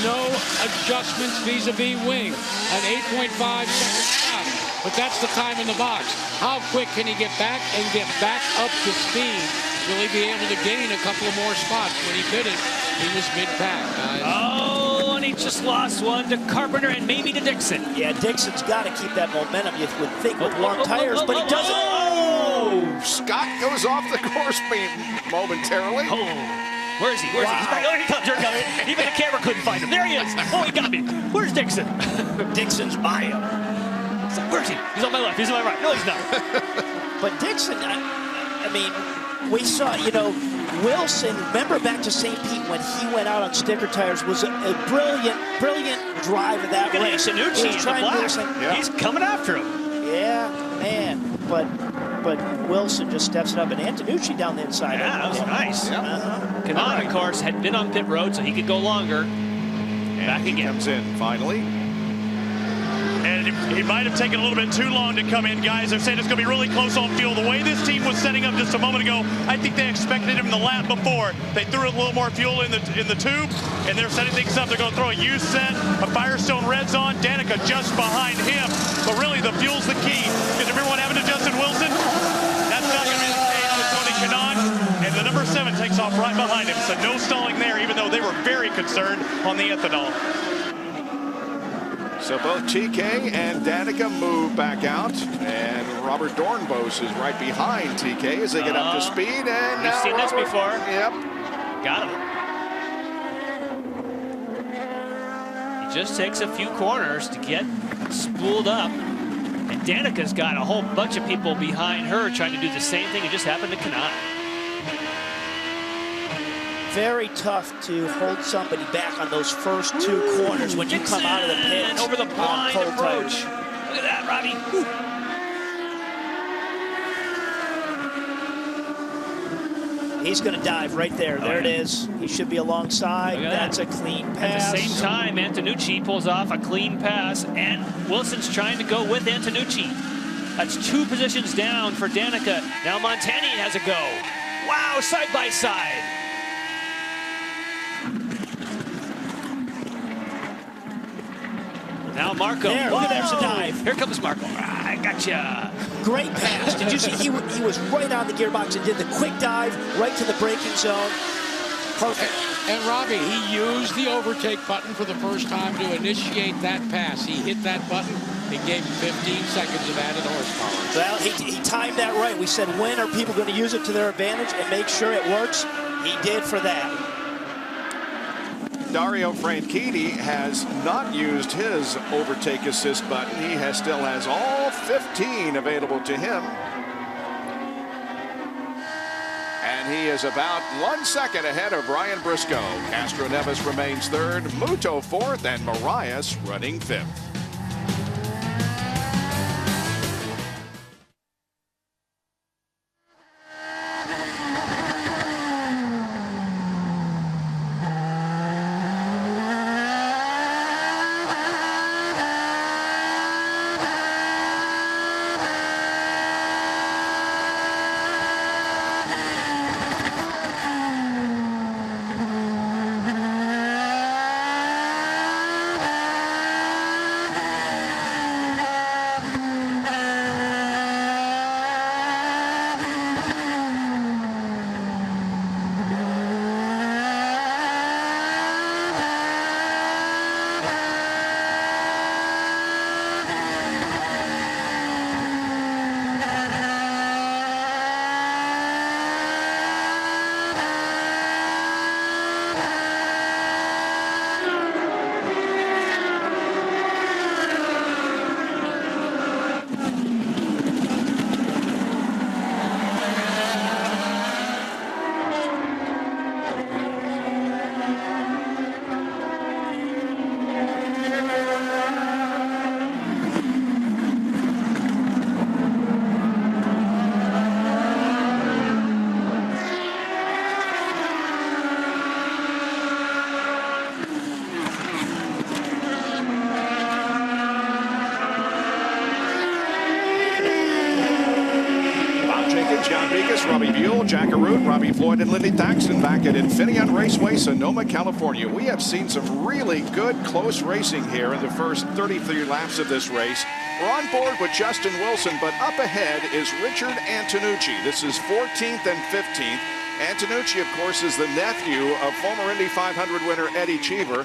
No adjustments vis-a-vis wing. An 8.5 second stop, but that's the time in the box. How quick can he get back and get back up to speed? Will he be able to gain a couple of more spots? When he did it, he was mid-pack, guys. Oh, and he just lost one to Carpenter and maybe to Dixon. Yeah, Dixon's got to keep that momentum, you would think, with long tires, but he doesn't. Oh, Scott goes off the course beam momentarily. Oh, where is he? Where is he? He's back. Oh, he comes. Even the camera couldn't find him. There he is. Oh, he got me. Where's Dixon? Dixon's by him. Where is he? He's on my left. He's on my right. No, he's not. But Dixon, I mean, we saw, you know, Wilson, remember back to St. Pete when he went out on sticker tires, was a brilliant drive of that race. Antonucci in the black. He's coming after him. Yeah, man. But Wilson just steps it up, and Antonucci down the inside. Yeah, that was nice. Yeah. Kanaan, of course, had been on pit road, so he could go longer. And back again. He comes in finally. And he might have taken a little bit too long to come in, guys. They're saying it's going to be really close on fuel. The way this team was setting up just a moment ago, I think they expected him the lap before. They threw a little more fuel in the tube, and they're setting things up. They're going to throw a used set of Firestone Reds on. Danica just behind him. But really, the fuel's the key. Because remember what happened to Justin Wilson? That's not going to be the case with Tony Kanaan. And the number 7 takes off right behind him. So no stalling there, even though they were very concerned on the ethanol. So both TK and Danica move back out, and Robert Dornbos is right behind TK as they get up to speed. And we've seen this before. Yep. Got him. He just takes a few corners to get spooled up. And Danica's got a whole bunch of people behind her trying to do the same thing. It just happened to Kanaan. Very tough to hold somebody back on those first 2 corners when you come out of the pit. And over the blind approach. Look at that, Robbie. He's going to dive right there. There it is. He should be alongside. That's a clean pass. At the same time, Antonucci pulls off a clean pass, and Wilson's trying to go with Antonucci. That's 2 positions down for Danica. Now Montani has a go. Wow, side by side. Now Marco. There, look at there's a dive. Here comes Marco. I gotcha. Great pass. Did you see he was right on the gearbox and did the quick dive right to the braking zone. Perfect. And Robbie, he used the overtake button for the first time to initiate that pass. He hit that button. It gave him 15 seconds of added horsepower. Well, he timed that right. We said, when are people going to use it to their advantage and make sure it works? He did for that. Dario Franchitti has not used his overtake assist button. He still has all 15 available to him. And he is about 1 second ahead of Brian Briscoe. Castro Neves remains third, Muto fourth, and Marias running fifth. Robbie Buell, Jack Arute, Robbie Floyd, and Lindy Thaxton back at Infineon Raceway, Sonoma, California. We have seen some really good close racing here in the first 33 laps of this race. We're on board with Justin Wilson, but up ahead is Richard Antonucci. This is 14th and 15th. Antonucci, of course, is the nephew of former Indy 500 winner Eddie Cheever.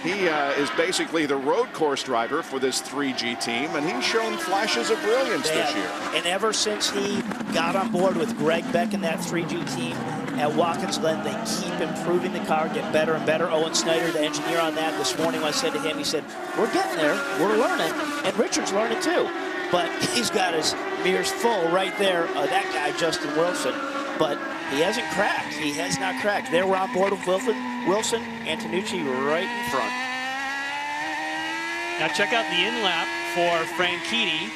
He is basically the road course driver for this 3G team, and he's shown flashes of brilliance this year. And ever since he got on board with Greg Beck and that 3G team at Watkins Glen, they keep improving the car, get better and better. Owen Snyder, the engineer on that, this morning when I said to him, he said, we're getting there, we're learning, and Richard's learning too. But he's got his mirrors full right there, that guy, Justin Wilson. But he hasn't cracked. He has not cracked. There we're on board with Wilson, Antonucci right in front. Now check out the in-lap for Franchitti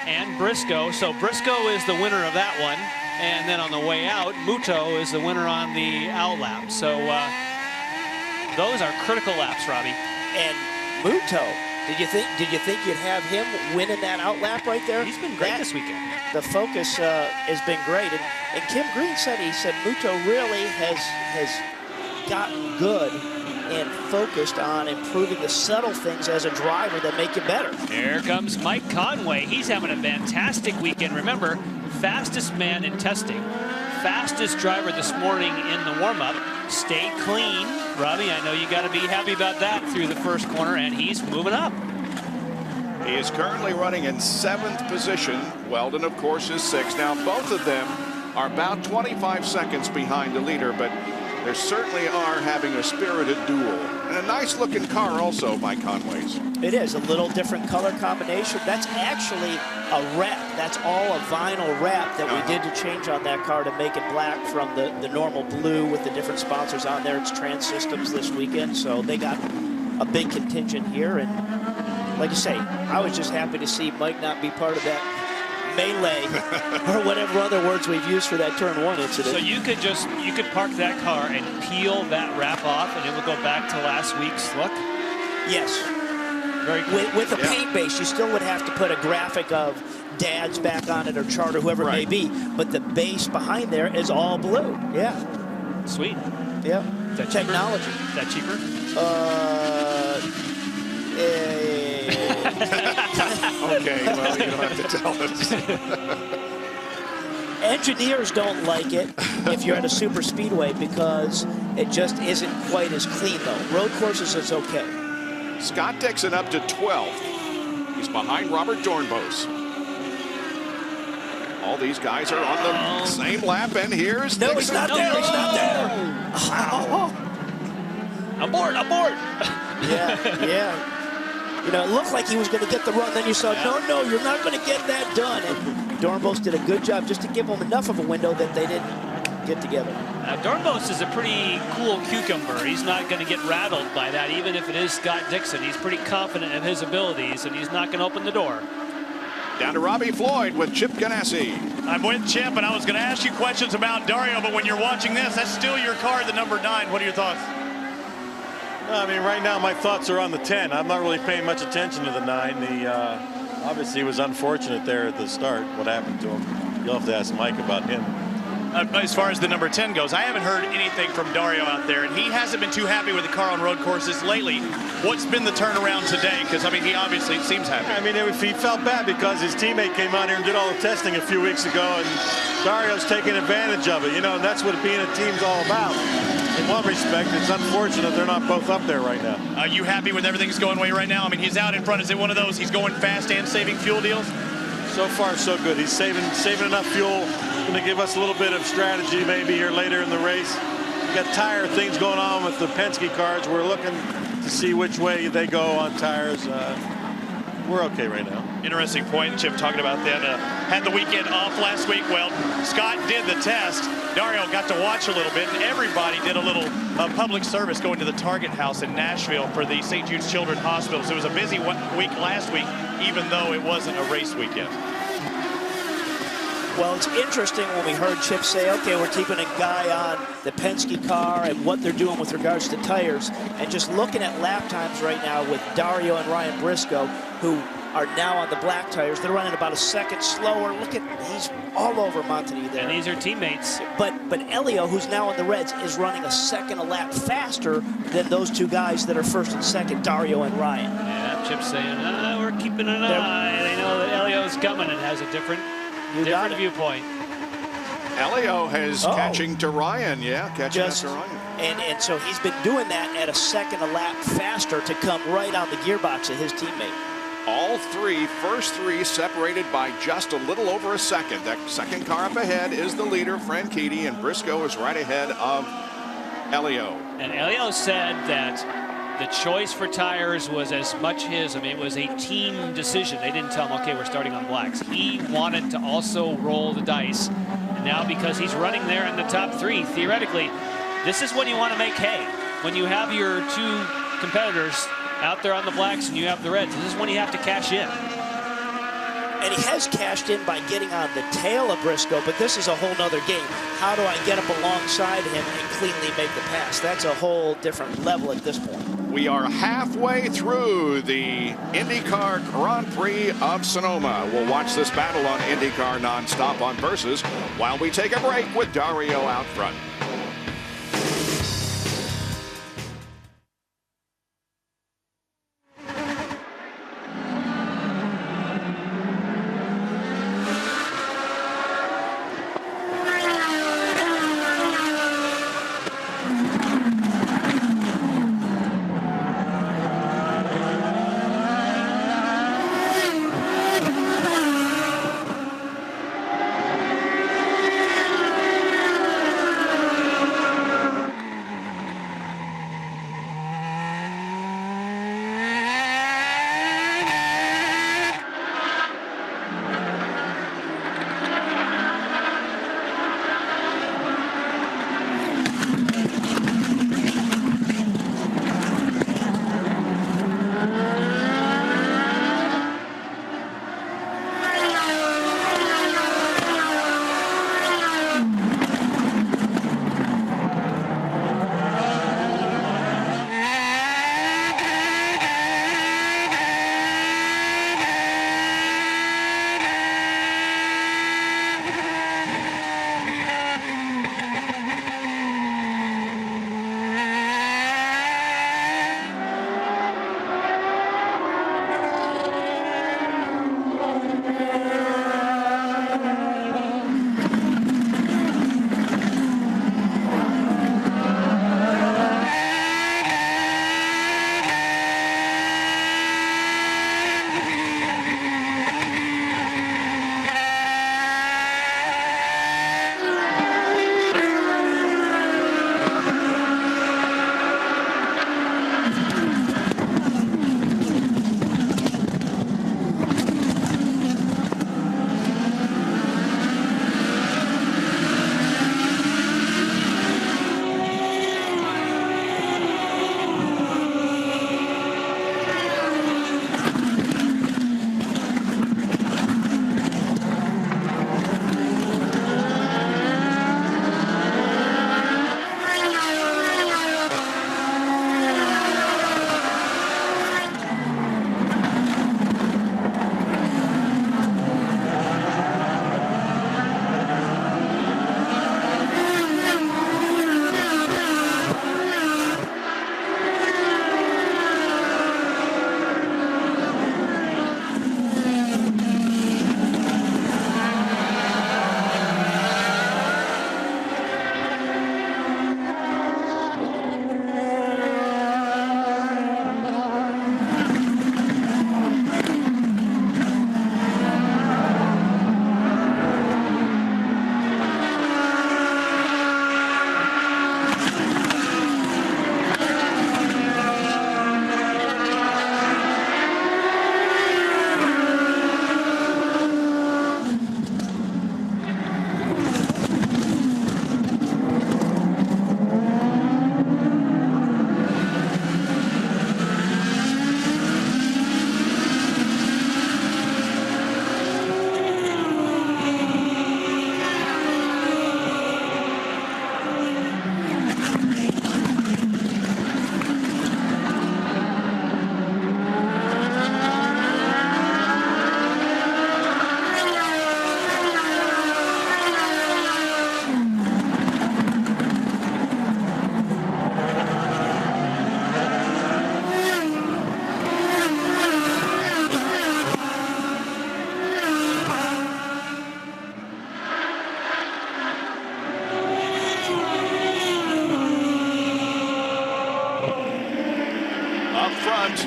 and Briscoe. So Briscoe is the winner of that one. And then on the way out, Muto is the winner on the out-lap. So those are critical laps, Robbie. And Muto, did you think you'd have him winning that out-lap right there? He's been great this weekend. The focus has been great. And Kim Green said, Muto really has gotten good and focused on improving the subtle things as a driver that make you better. Here comes Mike Conway. He's having a fantastic weekend. Remember, fastest man in testing, fastest driver this morning in the warm-up. Stay clean. Robbie, I know you got to be happy about that through the first corner, and he's moving up. He is currently running in 7th position. Weldon, of course, is 6th. Now, both of them are about 25 seconds behind the leader, but they certainly are having a spirited duel. And a nice-looking car also by Conway's. It is a little different color combination. That's actually a wrap. That's all a vinyl wrap that we did to change on that car to make it black from the normal blue with the different sponsors on there. It's Trans Systems this weekend, so they got a big contingent here. And like you say, I was just happy to see Mike not be part of that melee or whatever other words we've used for that turn 1 incident. So you could park that car and peel that wrap off and it would go back to last week's look? Yes. Very good. With a paint base, you still would have to put a graphic of Dad's back on it or Charter, whoever it may be, but the base behind there is all blue. Yeah. Sweet. Yeah. Is that technology. Cheaper? Is that cheaper? Okay, well, you don't have to tell us. Engineers don't like it if you're at a super speedway because it just isn't quite as clean, though. Road courses is okay. Scott Dixon up to 12th. He's behind Robert Dornbos. All these guys are on the same lap, and here's Dixon. He's not there. He's not there. Abort, abort. Yeah. You know, it looked like he was going to get the run. Then you saw, no, you're not going to get that done. And Dornbos did a good job just to give him enough of a window that they didn't get together. Dornbos is a pretty cool cucumber. He's not going to get rattled by that, even if it is Scott Dixon. He's pretty confident in his abilities, and he's not going to open the door. Down to Robbie Floyd with Chip Ganassi. I'm with Chip, and I was going to ask you questions about Dario, but when you're watching this, that's still your car, the number 9. What are your thoughts? I mean, right now my thoughts are on the 10. I'm not really paying much attention to the 9. Obviously, it was unfortunate there at the start, what happened to him. You'll have to ask Mike about him. As far as the number 10 goes, I haven't heard anything from Dario out there, and he hasn't been too happy with the car on road courses lately. What's been the turnaround today? Because, I mean, he obviously seems happy. I mean, he felt bad because his teammate came out here and did all the testing a few weeks ago, and Dario's taking advantage of it, you know, and that's what being a team's all about. In one respect, it's unfortunate they're not both up there right now. Are you happy with everything's going away right now? I mean, he's out in front. Is it one of those he's going fast and saving fuel deals? So far, so good. He's saving enough fuel. Going to give us a little bit of strategy maybe here later in the race. We got tire things going on with the Penske cars. We're looking to see which way they go on tires. We're okay right now. Interesting point, Chip, talking about that. Had the weekend off last week. Well, Scott did the test. Dario got to watch a little bit, and everybody did a little public service going to the Target House in Nashville for the St. Jude's Children's Hospital. So it was a busy week last week, even though it wasn't a race weekend. Well, it's interesting when we heard Chip say, okay, we're keeping a guy on the Penske car and what they're doing with regards to tires. And just looking at lap times right now with Dario and Ryan Briscoe, who are now on the black tires, they're running about a second slower. Look at, he's all over Montagne there. And these are teammates. But Elio, who's now on the Reds, is running a second a lap faster than those two guys that are first and second, Dario and Ryan. Yeah, Chip's saying, we're keeping an eye. They know that Elio's coming and has a different viewpoint. Elio is catching to Ryan, catching up to Ryan. And so he's been doing that at a second a lap faster to come right on the gearbox of his teammate. All first three separated by just a little over a second. That second car up ahead is the leader, Franchitti, and Briscoe is right ahead of Elio. And Elio said that the choice for tires was as much his. I mean, it was a team decision. They didn't tell him, okay, we're starting on blacks. He wanted to also roll the dice. And now because he's running there in the top 3, theoretically, this is when you want to make hay. When you have your 2 competitors out there on the blacks and you have the reds, this is when you have to cash in. And he has cashed in by getting on the tail of Briscoe, but this is a whole nother game. How do I get up alongside him and cleanly make the pass? That's a whole different level at this point. We are halfway through the Indy Car Grand Prix of Sonoma. We'll watch this battle on Indy Car nonstop on Versus while we take a break with Dario out front.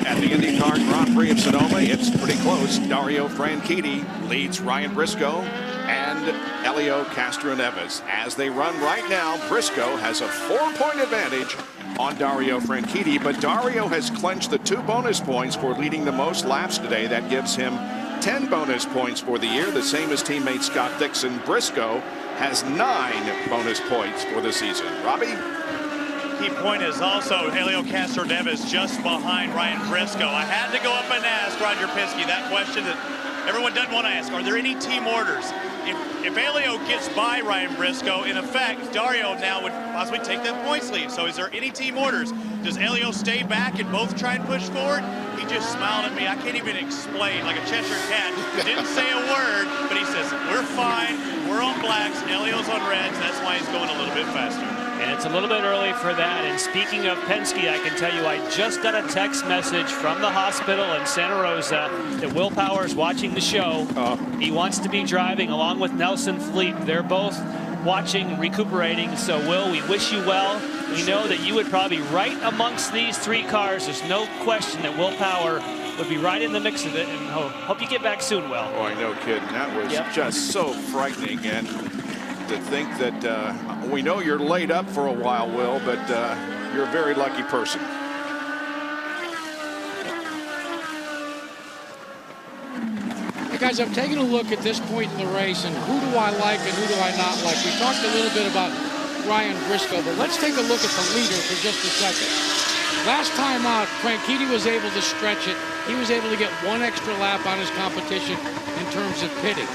at the Indy Car Grand Prix of Sonoma. It's pretty close. Dario Franchitti leads Ryan Briscoe and Helio Castroneves. As they run right now, Briscoe has a 4-point advantage on Dario Franchitti, but Dario has clinched the 2 bonus points for leading the most laps today. That gives him 10 bonus points for the year, the same as teammate Scott Dixon. Briscoe has 9 bonus points for the season. Robbie? Key point is also Helio Castroneves just behind Ryan Briscoe. I had to go up and ask Roger Penske that question that everyone doesn't want to ask. Are there any team orders? If Helio gets by Ryan Briscoe, in effect, Dario now would possibly take that points lead. So is there any team orders? Does Helio stay back and both try and push forward? He just smiled at me. I can't even explain, like a Cheshire cat. Didn't say a word, but he says, we're fine. We're on blacks. Helio's on reds. That's why he's going a little bit faster. And it's a little bit early for that. And speaking of Penske, I can tell you I just got a text message from the hospital in Santa Rosa that Will Power's watching the show. He wants to be driving along with Nelson Fleet. They're both watching and recuperating. So, Will, we wish you well. We know that you would probably be right amongst these 3 cars. There's no question that Will Power would be right in the mix of it. And hope you get back soon, Will. Oh, I know, kid. That was just so frightening. And to think that we know you're laid up for a while, Will, but you're a very lucky person. Hey guys, I'm taking a look at this point in the race, and who do I like and who do I not like? We talked a little bit about Ryan Briscoe, but let's take a look at the leader for just a second. Last time out, Franchitti was able to stretch it. He was able to get 1 extra lap on his competition in terms of pitting.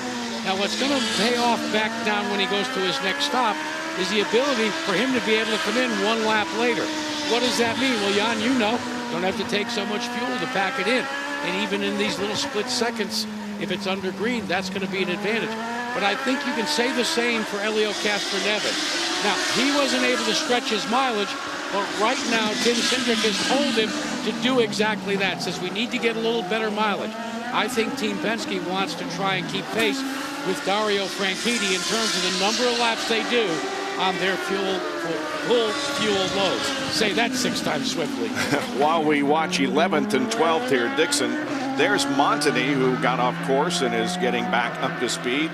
Now, what's going to pay off back down when he goes to his next stop is the ability for him to be able to come in 1 lap later. What does that mean? Well, Jan, you know, don't have to take so much fuel to pack it in. And even in these little split seconds, if it's under green, that's going to be an advantage. But I think you can say the same for Helio Castroneves. Now, he wasn't able to stretch his mileage, but right now, Tim Cindric has told him to do exactly that. Says we need to get a little better mileage. I think Team Penske wants to try and keep pace with Dario Franchitti in terms of the number of laps they do on their full fuel loads. Say that 6 times swiftly. While we watch 11th and 12th here, Dixon, there's Montany, who got off course and is getting back up to speed.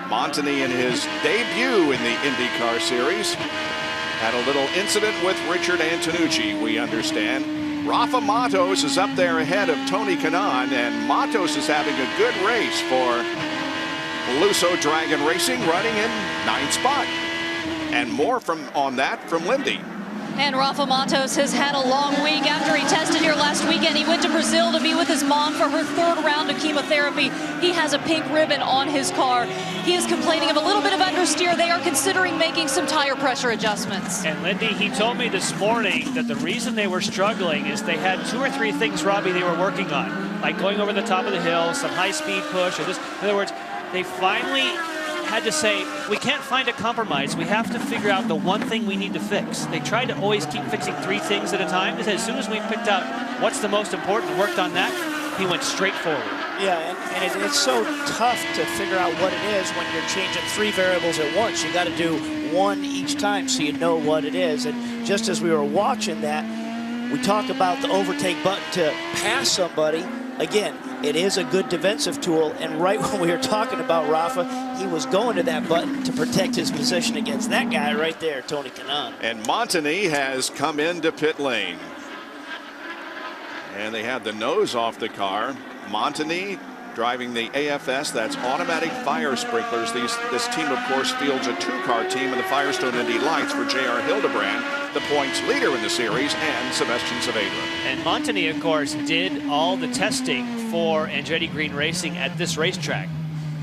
Montany in his debut in the Indy Car Series had a little incident with Richard Antonucci, we understand. Rafa Matos is up there ahead of Tony Kanaan, and Matos is having a good race for Lusso Dragon Racing, running in 9th spot. And more on that from Lindy. And Rafa Matos has had a long week after he tested here last weekend. He went to Brazil to be with his mom for her 3rd round of chemotherapy. He has a pink ribbon on his car. He is complaining of a little bit of understeer. They are considering making some tire pressure adjustments. And Lindy, he told me this morning that the reason they were struggling is they had 2 or 3 things, Robbie, they were working on, like going over the top of the hill, some high-speed push, or this. In other words, they finally had to say, we can't find a compromise. We have to figure out the one thing we need to fix. They tried to always keep fixing 3 things at a time. They said, as soon as we picked out what's the most important and worked on that, he went straight forward. Yeah, and it's so tough to figure out what it is when you're changing 3 variables at once. You got to do 1 each time so you know what it is. And just as we were watching that, we talk about the overtake button to pass somebody. Again, it is a good defensive tool, and right when we were talking about Rafa, he was going to that button to protect his position against that guy right there, Tony Kanaan. And Montany has come into pit lane. And they have the nose off the car. Montany driving the AFS, that's automatic fire sprinklers. This team, of course, fields a 2-car team in the Firestone Indy Lights for J.R. Hildebrand, the points leader in the series, and Sebastian Saavedra. And Montany, of course, did all the testing for Andretti Green Racing at this racetrack.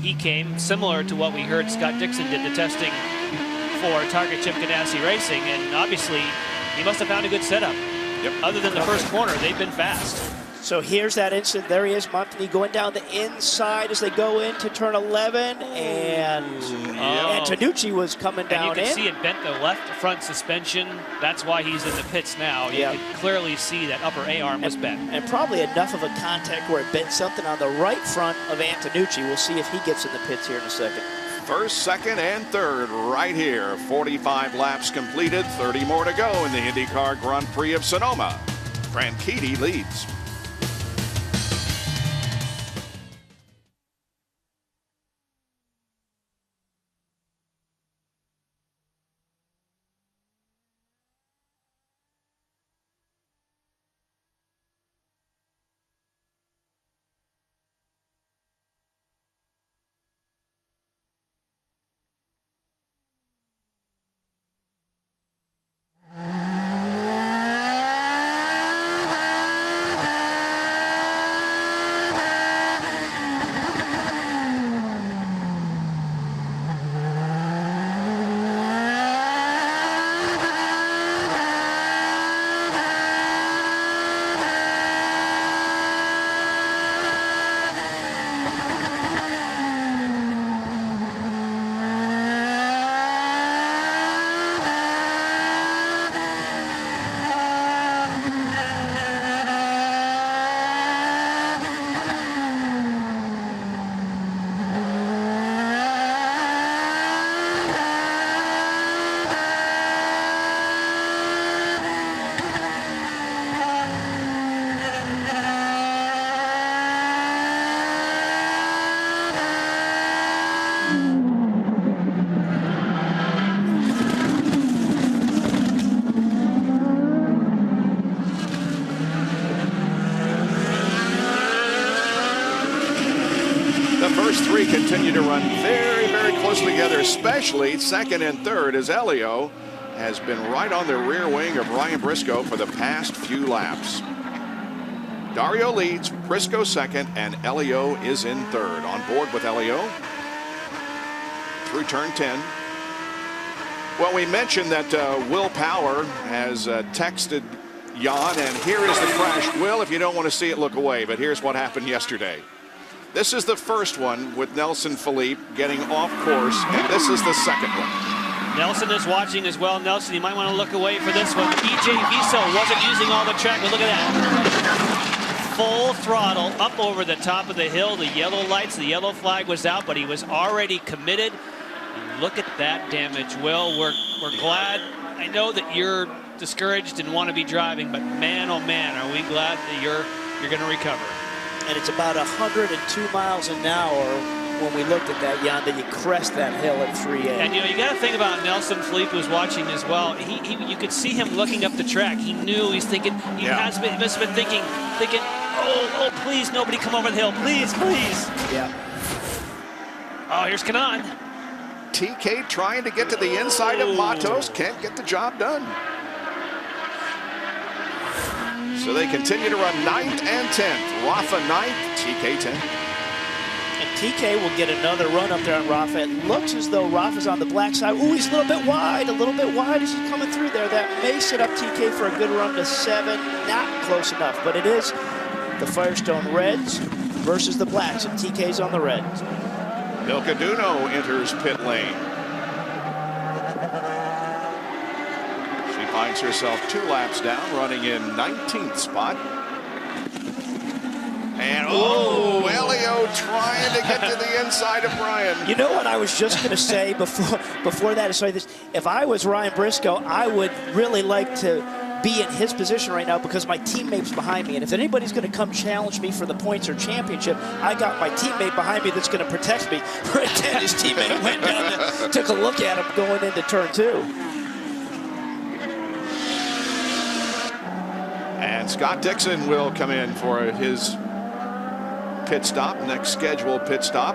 He came similar to what we heard Scott Dixon did the testing for Target Chip Ganassi Racing, and obviously he must have found a good setup. Yep. Other than the first corner, they've been fast. So here's that instant. There he is, Montany going down the inside as they go into turn 11, and Antonucci was coming down and you can see it bent the left front suspension. That's why he's in the pits now. You can clearly see that upper A-arm was bent. And probably enough of a contact where it bent something on the right front of Antonucci. We'll see if he gets in the pits here in a second. 1st, 2nd, and 3rd right here. 45 laps completed, 30 more to go in the Indy Car Grand Prix of Sonoma. Franchitti leads. These three continue to run very, very close together, especially second and third, as Elio has been right on the rear wing of Ryan Briscoe for the past few laps. Dario leads, Briscoe second, and Elio is in third. On board with Elio through turn 10. Well, we mentioned that Will Power has texted Jan, and here is the crash. Will, if you don't want to see it, look away, but here's what happened yesterday. This is the first one with Nelson Philippe getting off course, and this is the second one. Nelson is watching as well. Nelson, you might want to look away for this one. EJ Viso wasn't using all the track, but look at that. Full throttle up over the top of the hill. The yellow lights, the yellow flag was out, but he was already committed. And look at that damage, Will. We're glad. I know that you're discouraged and want to be driving, but man, oh man, are we glad that you're going to recover. And it's about 102 miles an hour when we looked at that, Jan, that you crest that hill at 3A. And you know, you got to think about Nelson Philippe was watching as well. You could see him looking up the track. He knew, he's thinking, he must have been thinking, oh, please, nobody come over the hill, please, please. Yeah. Oh, here's Kanan. TK trying to get to the inside of Matos, can't get the job done. So they continue to run 9th and 10th. Rafa 9th, TK 10th. And TK will get another run up there on Rafa. It looks as though Rafa's on the black side. Ooh, he's a little bit wide as he's coming through there. That may set up TK for a good run to 7. Not close enough, but it is the Firestone Reds versus the Blacks, and TK's on the Reds. Ilka Duno enters pit lane. Finds herself 2 laps down, running in 19th spot. And Elio trying to get to the inside of Brian. You know what I was just going to say before that? Sorry, if I was Ryan Briscoe, I would really like to be in his position right now because my teammate's behind me. And if anybody's going to come challenge me for the points or championship, I got my teammate behind me that's going to protect me. Right then, his teammate went down, took a look at him going into turn 2. And Scott Dixon will come in for his pit stop, next scheduled pit stop.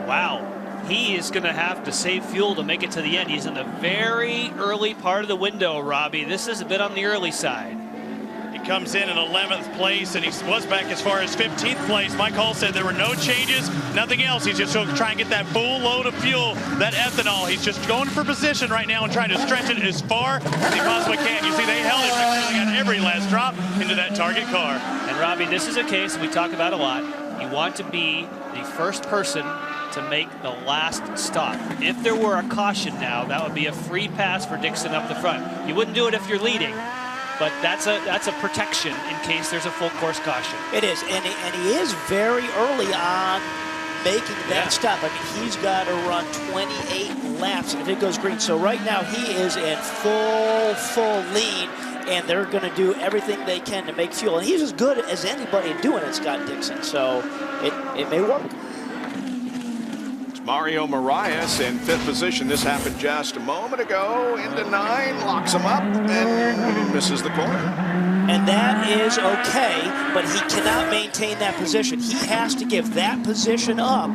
Wow. He is going to have to save fuel to make it to the end. He's in the very early part of the window, Robbie. This is a bit on the early side. He comes in 11th place, and he was back as far as 15th place. Mike Hall said there were no changes, nothing else. He's just going to try and get that full load of fuel, that ethanol. He's just going for position right now and trying to stretch it as far as he possibly can. You see, they held him really on every last drop into that target car. And Robbie, this is a case we talk about a lot. You want to be the first person to make the last stop. If there were a caution now, that would be a free pass for Dixon up the front. You wouldn't do it if you're leading. But that's a protection in case there's a full course caution. It is, and he is very early on making that stop. I mean, he's got to run 28 laps, and if it goes green. So right now he is in full lead, and they're going to do everything they can to make fuel. And he's as good as anybody doing it, Scott Dixon. So it may work. Mario Marias in 5th position. This happened just a moment ago. Into 9, locks him up, and misses the corner. And that is okay, but he cannot maintain that position. He has to give that position up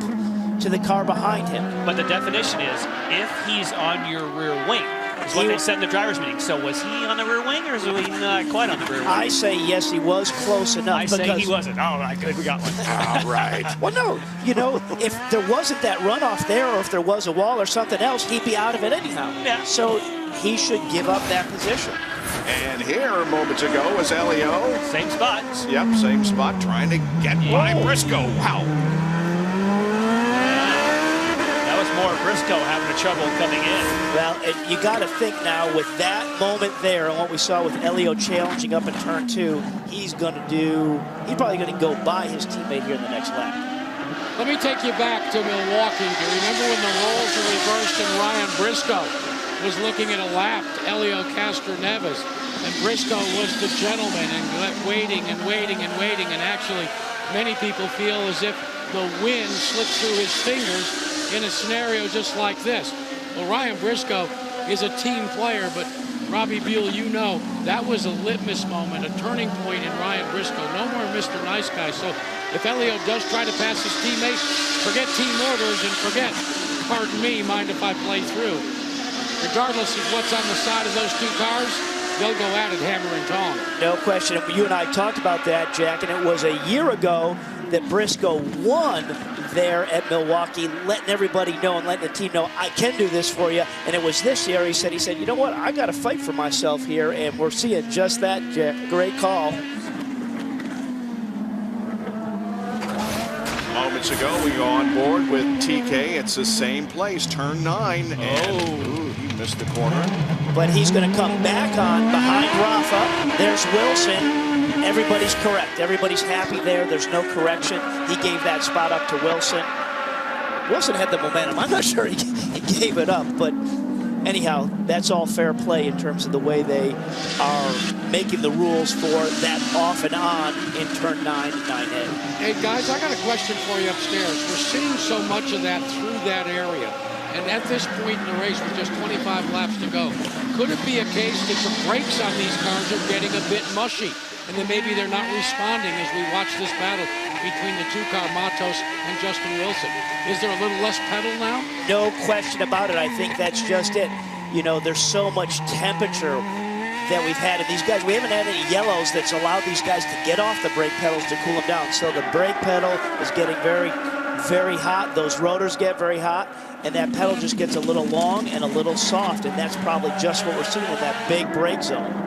to the car behind him. But the definition is, if he's on your rear wing, is what they said in the driver's meeting. So was he on the rear wing, or was he not quite on the rear wing? I say yes, he was close enough. I say he wasn't. All right, good, we got one. All right. Well, no, you know, if there wasn't that runoff there, or if there was a wall or something else, he'd be out of it anyhow. Yeah. So he should give up that position. And here, moments ago, was Elio. Same spot. Yep, same spot, trying to get by Briscoe. Wow. More Briscoe having trouble coming in. Well, you got to think now with that moment there and what we saw with Elio challenging up in turn 2, he's probably going to go by his teammate here in the next lap. Let me take you back to Milwaukee. Do you remember when the roles were reversed and Ryan Briscoe was looking at a lap to Elio Castroneves, and Briscoe was the gentleman and waiting, and actually many people feel as if the wind slipped through his fingers in a scenario just like this. Well, Ryan Briscoe is a team player, but Robbie Buell, you know, that was a litmus moment, a turning point in Ryan Briscoe. No more Mr. Nice Guy. So if Elio does try to pass his teammate, forget team orders and forget, pardon me, mind if I play through. Regardless of what's on the side of those two cars, they'll go at it hammer and tong. No question. You and I talked about that, Jack, and it was a year ago that Briscoe won there at Milwaukee, letting everybody know and letting the team know, I can do this for you. And it was this year he said, you know what, I got to fight for myself here, and we're seeing just that, Jack. Great call. Moments ago, we go on board with TK. It's the same place, turn 9. And he missed the corner. But he's going to come back on behind Rafa. There's Wilson. Everybody's correct. Everybody's happy there. There's no correction. He gave that spot up to Wilson. Wilson had the momentum. I'm not sure he gave it up, but anyhow, that's all fair play in terms of the way they are making the rules for that off and on in turn 9 and 9A. Hey, guys, I got a question for you upstairs. We're seeing so much of that through that area. And at this point in the race with just 25 laps to go, could it be a case that the brakes on these cars are getting a bit mushy? And then maybe they're not responding as we watch this battle between the two-car Matos and Justin Wilson. Is there a little less pedal now? No question about it. I think that's just it. You know, there's so much temperature that we've had in these guys. We haven't had any yellows that's allowed these guys to get off the brake pedals to cool them down. So the brake pedal is getting very, very hot. Those rotors get very hot, and that pedal just gets a little long and a little soft, and that's probably just what we're seeing in that big brake zone.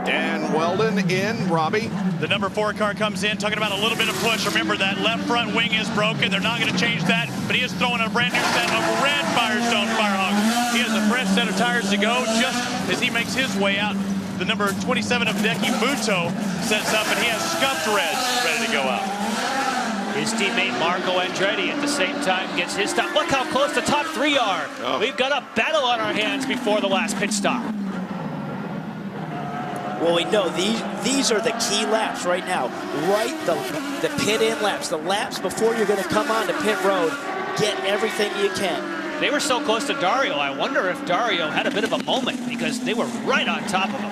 Dan Weldon in, Robbie. The number 4 car comes in, talking about a little bit of push. Remember, that left front wing is broken. They're not going to change that, but he is throwing a brand new set of red Firestone Firehawk. He has a fresh set of tires to go just as he makes his way out. The number 27 of Deki Muto sets up, and he has scuffed reds ready to go out. His teammate Marco Andretti at the same time gets his stop. Look how close the top 3 are. We've got a battle on our hands before the last pit stop. Well, we know these are the key laps right now. Right, the pit-in laps, the laps before you're going to come on to pit road. Get everything you can. They were so close to Dario. I wonder if Dario had a bit of a moment because they were right on top of him.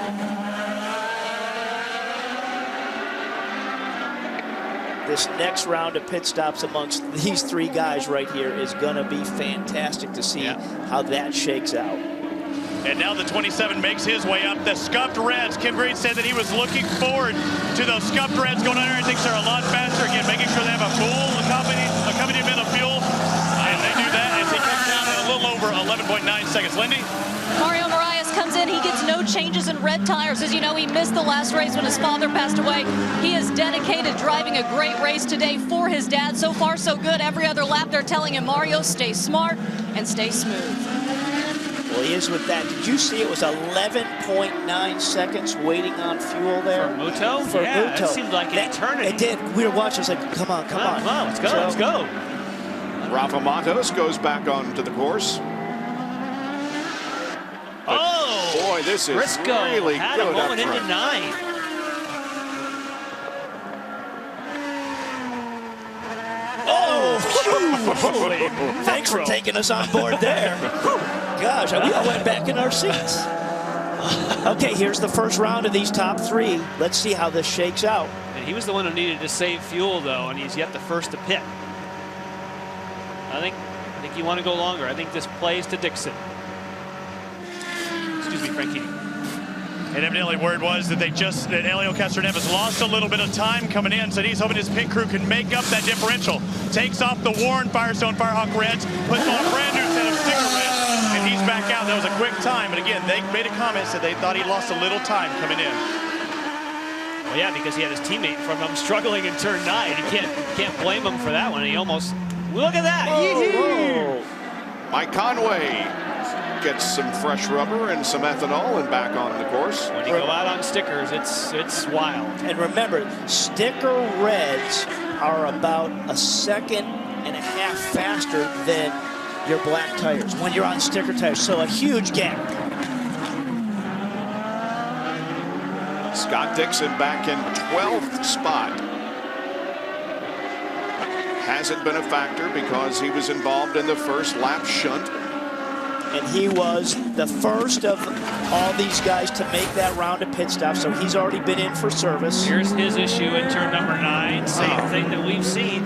This next round of pit stops amongst these 3 guys right here is going to be fantastic to see how that shakes out. And now the 27 makes his way up. The scuffed reds. Kim Green said that he was looking forward to those scuffed reds going on there. He thinks they're a lot faster. Again, making sure they have a full accompaniment of fuel. And they do that as he comes down in a little over 11.9 seconds. Lindy? Mario Moraes comes in. He gets no changes in red tires. As you know, he missed the last race when his father passed away. He is dedicated, driving a great race today for his dad. So far, so good. Every other lap, they're telling him, Mario, stay smart and stay smooth. Well, he is with that. Did you see it was 11.9 seconds waiting on fuel there? For Muto? For yeah, Muto. It seemed like an eternity. It did. We were watching. It was like, come on, come on. Let's go, let's go. Rafa Matos goes back onto the course. But boy, this is Briscoe really had good a moment up front. into 9. Thanks for taking us on board there. Gosh, we all went back in our seats. Okay, here's the first round of these top 3. Let's see how this shakes out. And he was the one who needed to save fuel, though, and he's yet the first to pit. I think you want to go longer. I think this plays to Dixon. Excuse me, Frankie. And evidently word was that that Elio Castroneves lost a little bit of time coming in, so he's hoping his pit crew can make up that differential. Takes off the worn Firestone Firehawk reds, puts on a brand new set of sticker reds, and he's back out. That was a quick time, but again, they made a comment, said they thought he lost a little time coming in. Well, yeah, because he had his teammate from him struggling in turn 9. You can't blame him for that one. He almost, look at that. Whoa. Mike Conway gets some fresh rubber and some ethanol and back on the course. When you go out on stickers, it's wild. And remember, sticker reds are about 1.5 seconds faster than your black tires when you're on sticker tires. So a huge gap. Scott Dixon back in 12th spot. Hasn't been a factor because he was involved in the first lap shunt. And he was the first of all these guys to make that round of pit stops, so he's already been in for service. Here's his issue in turn number 9. Same thing that we've seen.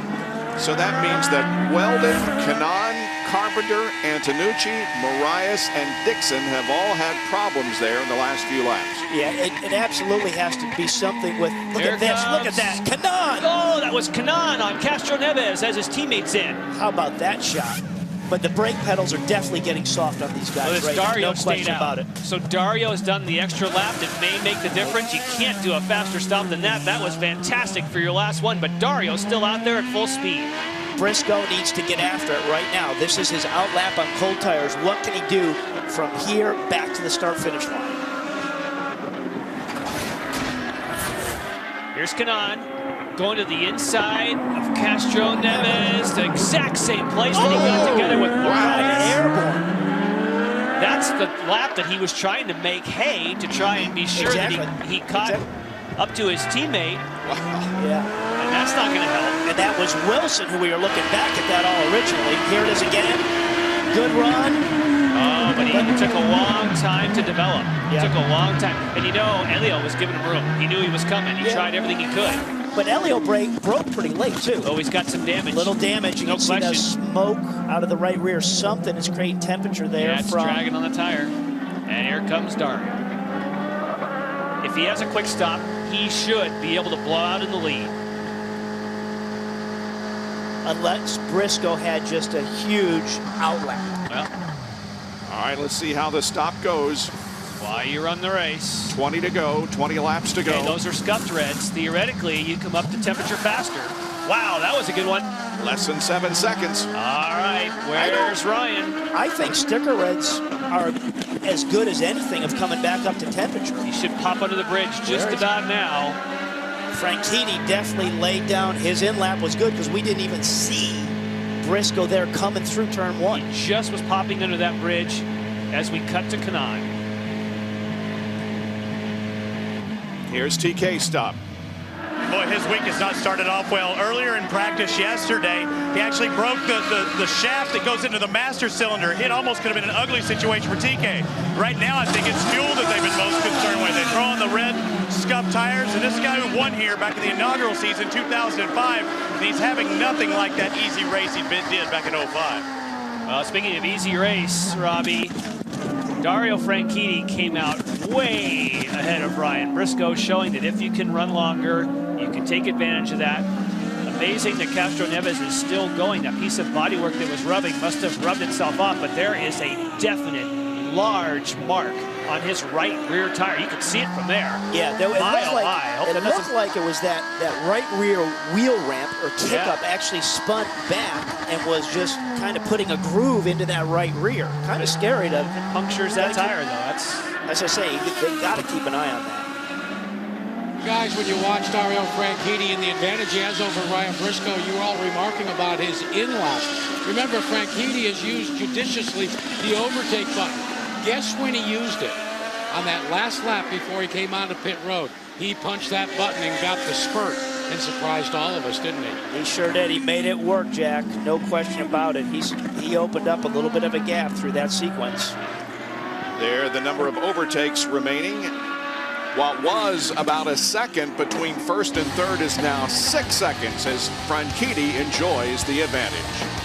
So that means that Weldon, Kanaan, Carpenter, Antonucci, Marias, and Dixon have all had problems there in the last few laps. Yeah, it absolutely has to be something with, look at this, look at that, Kanaan! Oh, that was Kanaan on Castro Neves as his teammates in. How about that shot? But the brake pedals are definitely getting soft on these guys right now, no question about it. So Dario has done the extra lap that may make the difference. You can't do a faster stop than that. That was fantastic for your last one, but Dario's still out there at full speed. Briscoe needs to get after it right now. This is his outlap on cold tires. What can he do from here back to the start-finish line? Here's Kanaan going to the inside of Castro Neves, the exact same place that he got together with Marias. Airborne. That's the lap that he was trying to make hay to try and be sure that he caught up to his teammate. Yeah. And that's not going to help. And that was Wilson, who we were looking back at that all originally. Here it is again. Good run. Oh, but he took a long time to develop. It took a long time. And you know, Elio was giving him room. He knew he was coming. He tried everything he could. But Elio broke pretty late, too. Oh, he's got some damage. Little damage. You can see the smoke out of the right rear. Something is creating temperature there. Yeah, it's dragging on the tire. And here comes Dario. If he has a quick stop, he should be able to blow out in the lead. Unless Briscoe had just a huge outlap. Well, all right, let's see how the stop goes. Why you run the race. 20 to go, 20 laps to go. Okay, those are scuffed reds. Theoretically, you come up to temperature faster. Wow, that was a good one. Less than 7 seconds. All right, where's Ryan? I think sticker reds are as good as anything of coming back up to temperature. He should pop under the bridge just about now. Franchitti definitely laid down. His in-lap was good because we didn't even see Briscoe there coming through turn one. He just was popping under that bridge as we cut to Kanaan. Here's TK stop. Boy, his week has not started off well. Earlier in practice yesterday, he actually broke the shaft that goes into the master cylinder. It almost could have been an ugly situation for TK. Right now, I think it's fuel that they've been most concerned with. They throw on the red scuffed tires, and this guy who won here back in the inaugural season, 2005, and he's having nothing like that easy race he did back in 05. Well, speaking of easy race, Robbie, Dario Franchitti came out way ahead of Ryan Briscoe, showing that if you can run longer, you can take advantage of that. Amazing that Castro Neves is still going. That piece of bodywork that was rubbing must have rubbed itself off, but there is a definite large mark on his right rear tire. You can see it from there. Yeah, it looked like it was that right rear wheel ramp or kick-up actually spun back and was just kind of putting a groove into that right rear. Kind of scary to punctures that tire, though. That's, as I say, they got to keep an eye on that. Guys, when you watch Dario Franchitti and the advantage he has over Ryan Briscoe, you were all remarking about his in-lap. Remember, Franchitti has used judiciously the overtake button. Guess when he used it? On that last lap before he came onto pit road. He punched that button and got the spurt and surprised all of us, didn't he? He sure did. He made it work, Jack. No question about it. He opened up a little bit of a gap through that sequence. There, the number of overtakes remaining. What was about a second between first and third is now 6 seconds as Franchitti enjoys the advantage.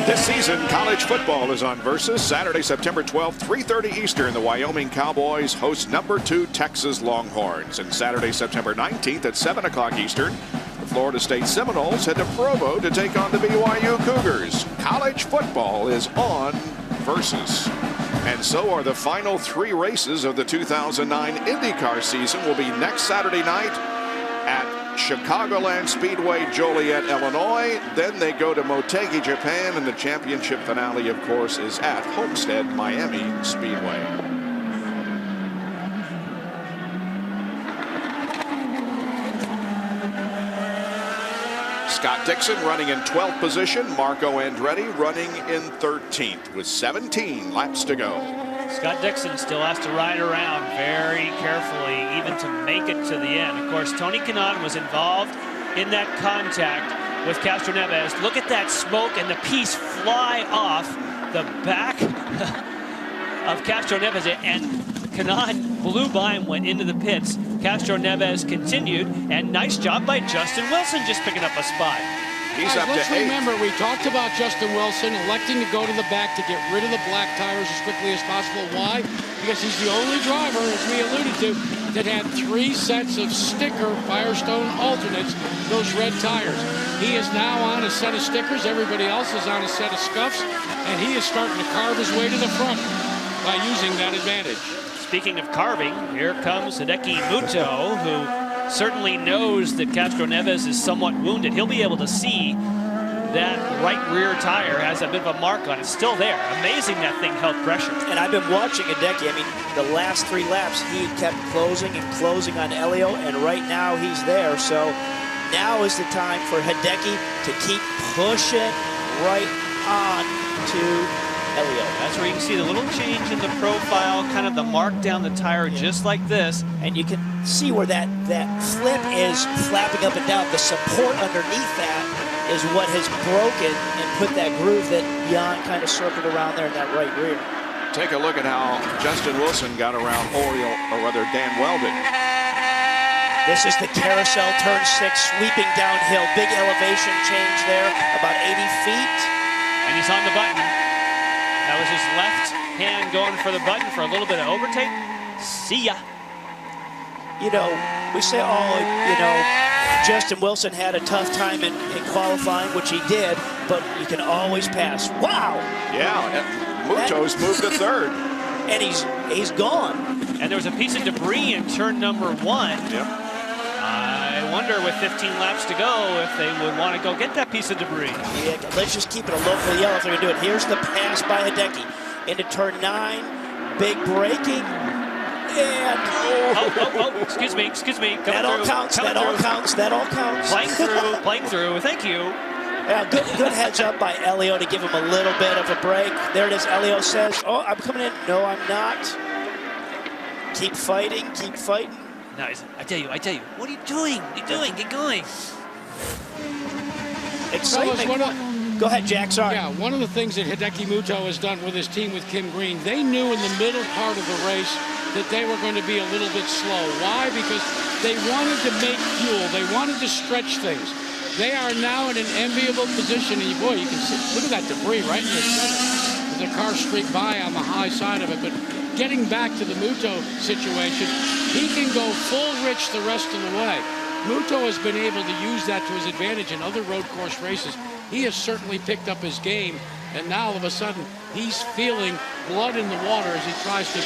This season, college football is on Versus. Saturday, September 12th, 3:30 Eastern, the Wyoming Cowboys host #2 Texas Longhorns. And Saturday, September 19th at 7 o'clock Eastern, the Florida State Seminoles head to Provo to take on the BYU Cougars. College football is on Versus. And so are the final 3 races of the 2009 Indy Car season. Will be next Saturday night at Chicagoland Speedway, Joliet, Illinois. Then they go to Motegi, Japan, and the championship finale, of course, is at Homestead, Miami Speedway. Scott Dixon running in 12th position. Marco Andretti running in 13th with 17 laps to go. Scott Dixon still has to ride around very carefully even to make it to the end. Of course, Tony Kanaan was involved in that contact with Castroneves. Look at that smoke and the piece fly off the back of Castroneves, and Kanaan blew by and went into the pits. Castroneves continued, and nice job by Justin Wilson just picking up a spot. He's Guys, up to let's 8. remember, we talked about Justin Wilson electing to go to the back to get rid of the black tires as quickly as possible. Why? Because he's the only driver, as we alluded to, that had 3 sets of sticker Firestone alternates, those red tires. He is now on a set of stickers. Everybody else is on a set of scuffs, and he is starting to carve his way to the front by using that advantage. Speaking of carving, here comes Hideki Muto, who certainly knows that Castroneves is somewhat wounded. He'll be able to see that right rear tire has a bit of a mark on it. Still there. Amazing that thing held pressure. And I've been watching Hideki. I mean, the last 3 laps, he kept closing and closing on Elio, and right now he's there. So now is the time for Hideki to keep pushing right on to Elio. That's where you can see the little change in the profile, kind of the mark down the tire, just like this. And you can see where that flip is flapping up and down. The support underneath that is what has broken and put that groove that Jan kind of circled around there in that right rear. Take a look at how Justin Wilson got around Dan Weldon. This is the carousel, turn 6, sweeping downhill. Big elevation change there, about 80 feet. And he's on the button. That was his left hand going for the button for a little bit of overtake. See ya. You know, we say, oh, you know, Justin Wilson had a tough time in qualifying, which he did, but you can always pass. Wow. Yeah, Muto's moved to 3rd. And he's gone. And there was a piece of debris in turn number 1. Yep. I wonder with 15 laps to go if they would want to go get that piece of debris. Yeah, let's just keep it a local yellow if they're going to do it. Here's the pass by Hideki into turn 9. Big braking. And excuse me. That all counts. Playing through. Thank you. Yeah, good heads up by Elio to give him a little bit of a break. There it is. Elio says, oh, I'm coming in. No, I'm not. Keep fighting. No, I tell you. What are you doing? Get going. Excitement. Go ahead, Jack. Sorry. Yeah, one of the things that Hideki Muto has done with his team with Kim Green, they knew in the middle part of the race that they were going to be a little bit slow. Why? Because they wanted to make fuel. They wanted to stretch things. They are now in an enviable position. And boy, you can see, look at that debris right in the center. The car streaked by on the high side of it. But getting back to the Muto situation, he can go full rich the rest of the way. Muto has been able to use that to his advantage in other road course races. He has certainly picked up his game, and now all of a sudden he's feeling blood in the water as he tries to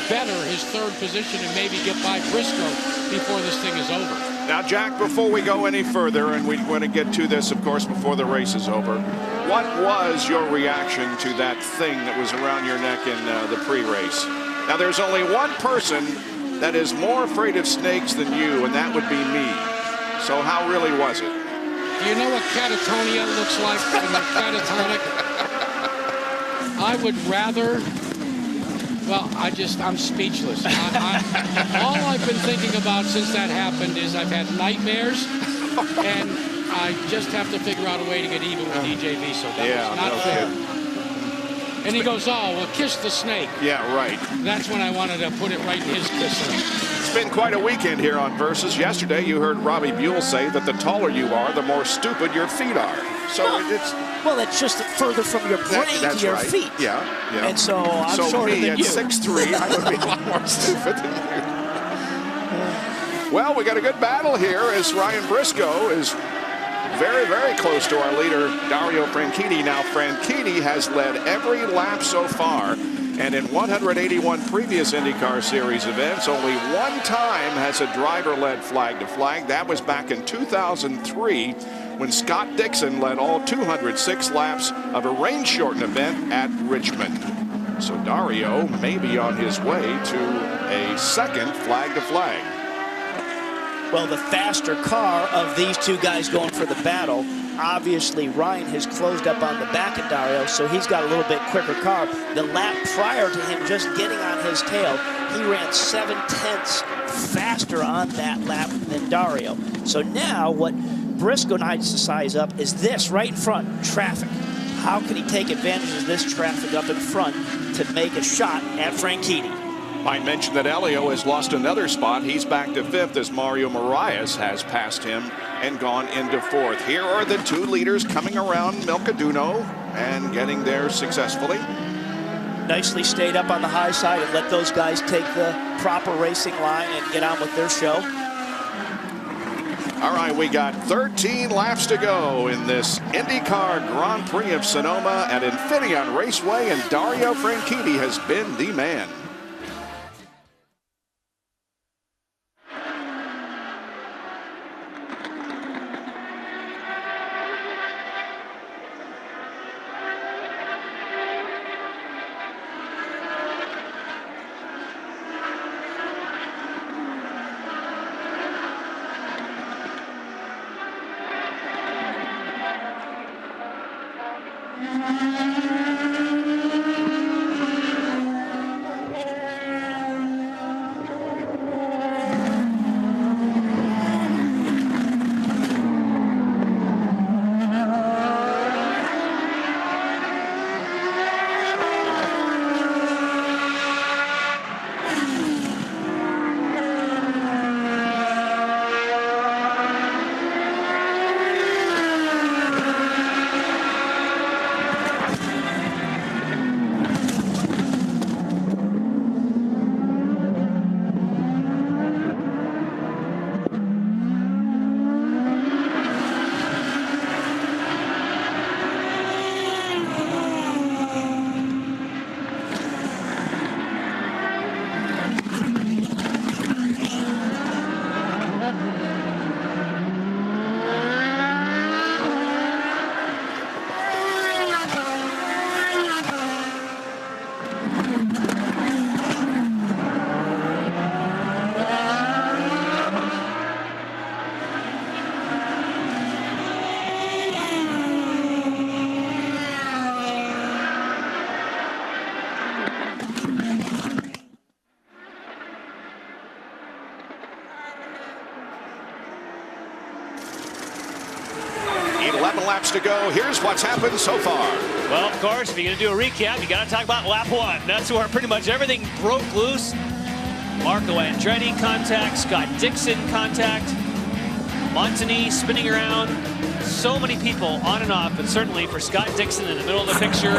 better his 3rd position and maybe get by Briscoe before this thing is over. Now, Jack, before we go any further, and we want to get to this, of course, before the race is over, what was your reaction to that thing that was around your neck in the pre-race? Now, there's only one person that is more afraid of snakes than you, and that would be me. So how really was it? Do you know what catatonia looks like when you're catatonic? I would rather, well, I'm speechless. All I've been thinking about since that happened is I've had nightmares, and I just have to figure out a way to get even with DJV, so that's not fair. And he goes, oh, well, kiss the snake. Yeah, right. That's when I wanted to put it right in his kisser. It's been quite a weekend here on Versus. Yesterday, you heard Robbie Buell say that the taller you are, the more stupid your feet are. So it's... Well, it's just further from your brain to your feet. Yeah. And so I'm shorter than you. So me at 6'3", I would be a lot more stupid than you. Well, we got a good battle here as Ryan Briscoe is very, very close to our leader, Dario Franchitti. Now, Franchitti has led every lap so far, and in 181 previous IndyCar Series events, only one time has a driver led flag to flag. That was back in 2003 when Scott Dixon led all 206 laps of a rain-shortened event at Richmond. So Dario may be on his way to a second flag to flag. Well, the faster car of these two guys going for the battle. Obviously, Ryan has closed up on the back of Dario, so he's got a little bit quicker car. The lap prior to him just getting on his tail, he ran 7/10 faster on that lap than Dario. So now what Briscoe needs to size up is this right in front, traffic. How can he take advantage of this traffic up in front to make a shot at Franchitti? I mentioned that Elio has lost another spot. He's back to 5th as Mario Moraes has passed him and gone into 4th. Here are the two leaders coming around Milcaduno and getting there successfully. Nicely stayed up on the high side and let those guys take the proper racing line and get on with their show. All right, we got 13 laps to go in this IndyCar Grand Prix of Sonoma at Infineon Raceway, and Dario Franchitti has been the man. Laps to go. Here's what's happened so far. Well, of course, if you're going to do a recap, you got to talk about lap 1. That's where pretty much everything broke loose. Marco Andretti contact, Scott Dixon contact, Montani spinning around. So many people on and off, but certainly for Scott Dixon in the middle of the picture,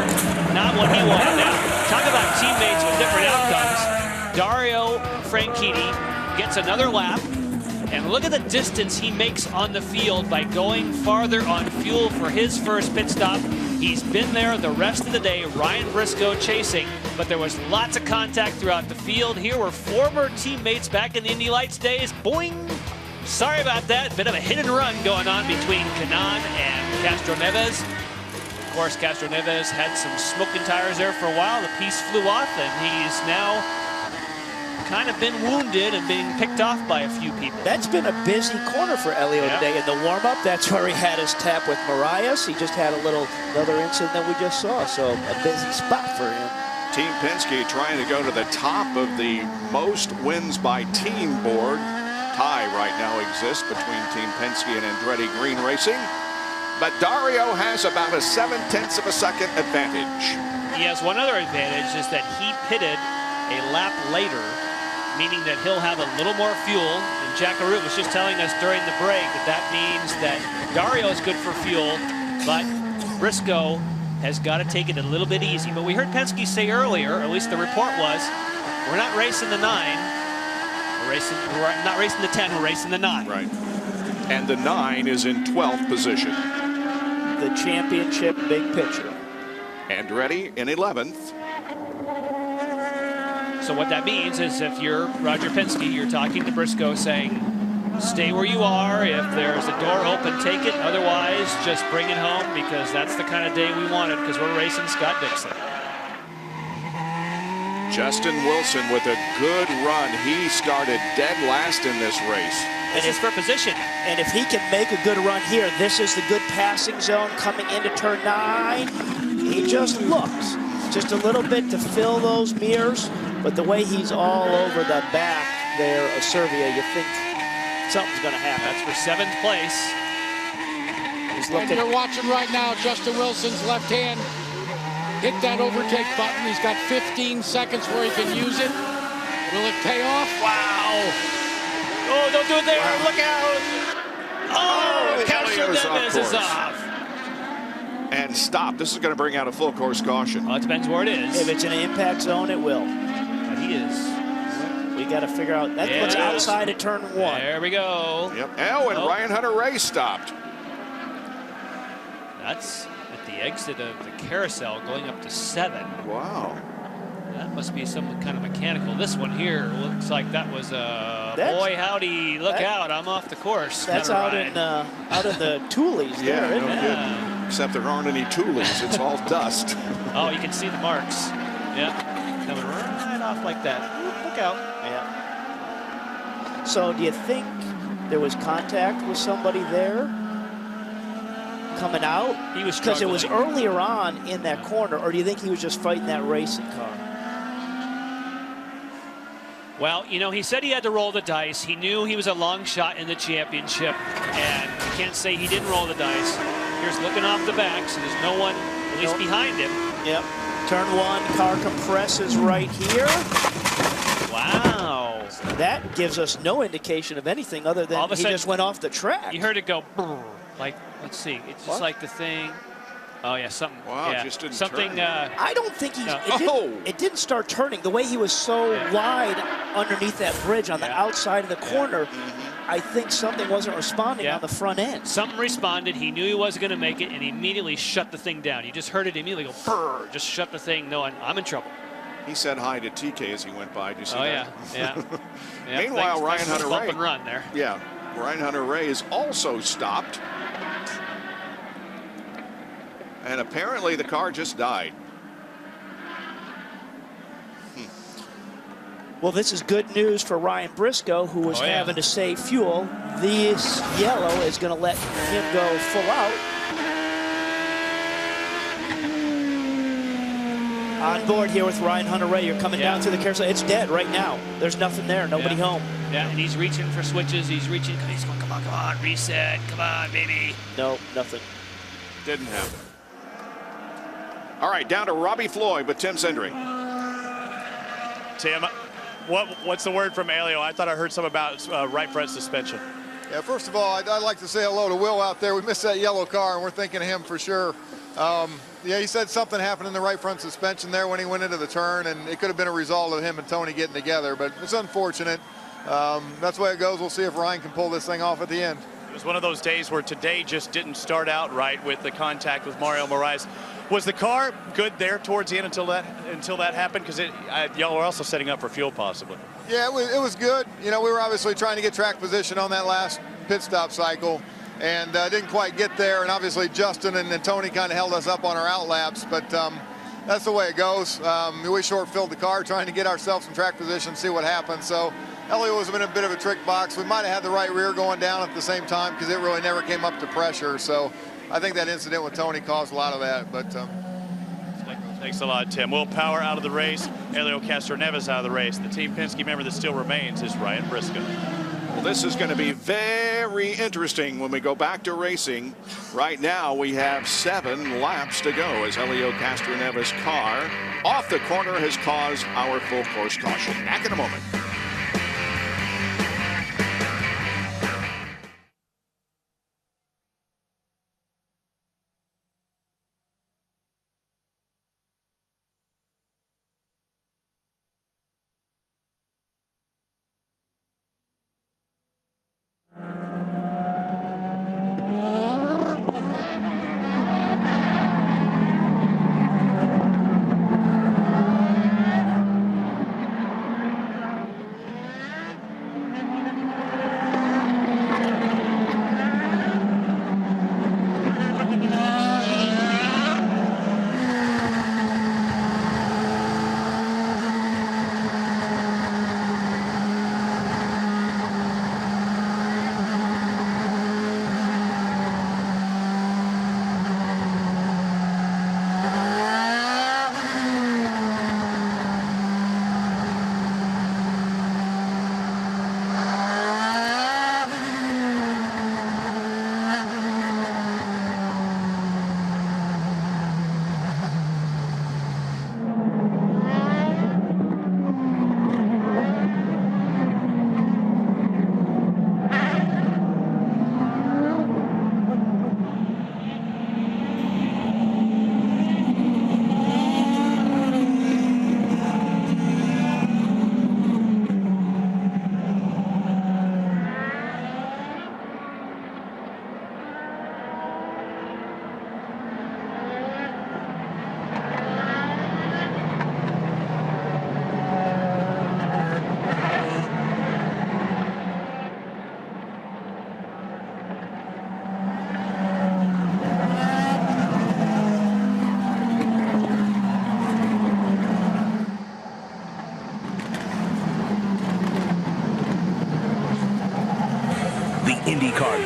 not what he wanted. Now, talk about teammates with different outcomes. Dario Franchitti gets another lap. And look at the distance he makes on the field by going farther on fuel for his first pit stop. He's been there the rest of the day. Ryan Briscoe chasing, but there was lots of contact throughout the field. Here were former teammates back in the Indy Lights days. Boing! Sorry about that. Bit of a hit and run going on between Canan and Castroneves. Of course, Castroneves had some smoking tires there for a while. The piece flew off, and he's now kind of been wounded and being picked off by a few people. That's been a busy corner for Elio today. In the warm-up, that's where he had his tap with Moraes. He just had another incident that we just saw, so a busy spot for him. Team Penske trying to go to the top of the most wins by team board. Tie right now exists between Team Penske and Andretti Green Racing, but Dario has about a 7/10 of a second advantage. He has one other advantage, is that he pitted a lap later meaning that he'll have a little more fuel. And Jack Arute was just telling us during the break that that means that Dario is good for fuel, but Briscoe has got to take it a little bit easy. But we heard Penske say earlier, or at least the report was, we're not racing the 9. We're not racing the 10, we're racing the 9. Right. And the 9 is in 12th position. The championship big picture. Andretti in 11th. So what that means is if you're Roger Penske, you're talking to Briscoe saying, stay where you are. If there's a door open, take it. Otherwise, just bring it home, because that's the kind of day we wanted, because we're racing Scott Dixon. Justin Wilson with a good run. He started dead last in this race. This is for position. And if he can make a good run here, this is the good passing zone coming into turn 9. He just looks just a little bit to fill those mirrors, but the way he's all over the back there of Serbia, you think something's going to happen. That's for 7th place. He's And looking. you're watching right now Justin Wilson's left hand hit that overtake button. He's got 15 seconds where he can use it. Will it pay off? Wow. Oh, don't do it there. Wow. Look out. Oh, Castro Elio's off Neves is course. off. And stop. This is going to bring out a full course caution. Well, it depends where it is. If it's an impact zone, it will. But he is. We got to figure out. That's what's outside of turn 1. There we go. Yep. Oh, and Ryan Hunter-Reay stopped. That's at the exit of the carousel going up to 7. Wow. That must be some kind of mechanical. This one here looks like that was a boy howdy, look out, I'm off the course. That's out in the Toolies Yeah, there, no isn't it? kidding. Except there aren't any toolies. It's all dust. Oh, you can see the marks. Yeah, coming right off like that. Look out. Yeah. So do you think there was contact with somebody there coming out? He was because it was struggling. earlier on in that corner, or do you think he was just fighting that racing car? Well, you know, he said he had to roll the dice. He knew he was a long shot in the championship, and you can't say he didn't roll the dice. Here's looking off the back, so there's no one, at least behind him. Yep. Turn 1, car compresses right here. Wow. That gives us no indication of anything other than All of a he sudden, just went off the track. You heard it go, brrr, like, let's see, it's just like the thing. Oh yeah, something. Wow, yeah. just didn't something. turn. I don't think he. No. It didn't start turning. The way he was so wide underneath that bridge on the outside of the corner, I think something wasn't responding on the front end. Something responded. He knew he wasn't going to make it, and he immediately shut the thing down. You just heard it immediately go, brrr, just shut the thing, knowing I'm in trouble. He said hi to TK as he went by. Did you see that? Yeah. Meanwhile, Ryan thanks for the bump Hunter-Reay. and run there. Yeah, Ryan Hunter-Reay is also stopped. And apparently the car just died. Well, this is good news for Ryan Briscoe, who was having to save fuel. This yellow is going to let him go full out. On board here with Ryan Hunter-Reay. You're coming down to the carousel. It's dead right now. There's nothing there. Nobody home. Yeah, and he's reaching for switches. He's reaching. He's going, come on, reset. Come on, baby. No, nothing. Didn't happen. All right, down to Robbie Floyd with Tim Cindry. Tim, what's the word from Elio? I thought I heard something about right front suspension. Yeah, first of all, I'd like to say hello to Will out there. We missed that yellow car, and we're thinking of him for sure. Yeah, he said something happened in the right front suspension there when he went into the turn, and it could have been a result of him and Tony getting together, but it's unfortunate. That's the way it goes. We'll see if Ryan can pull this thing off at the end. It was one of those days where today just didn't start out right with the contact with Mario Moraes. Was the car good there towards the end until that happened? Because y'all were also setting up for fuel possibly. Yeah, it was good. You know, we were obviously trying to get track position on that last pit stop cycle, and didn't quite get there. And obviously Justin and Tony kind of held us up on our out laps, but that's the way it goes. We short-filled the car trying to get ourselves in track position, see what happens. So Elio was in a bit of a trick box. We might have had the right rear going down at the same time because it really never came up to pressure. So I think that incident with Tony caused a lot of that. But thanks a lot, Tim. Will Power out of the race. Elio Castro Neves out of the race. The Team Penske member that still remains is Ryan Briscoe. Well, this is going to be very interesting when we go back to racing. Right now, we have 7 laps to go as Elio Castro Neves' car off the corner has caused our full course caution. Back in a moment.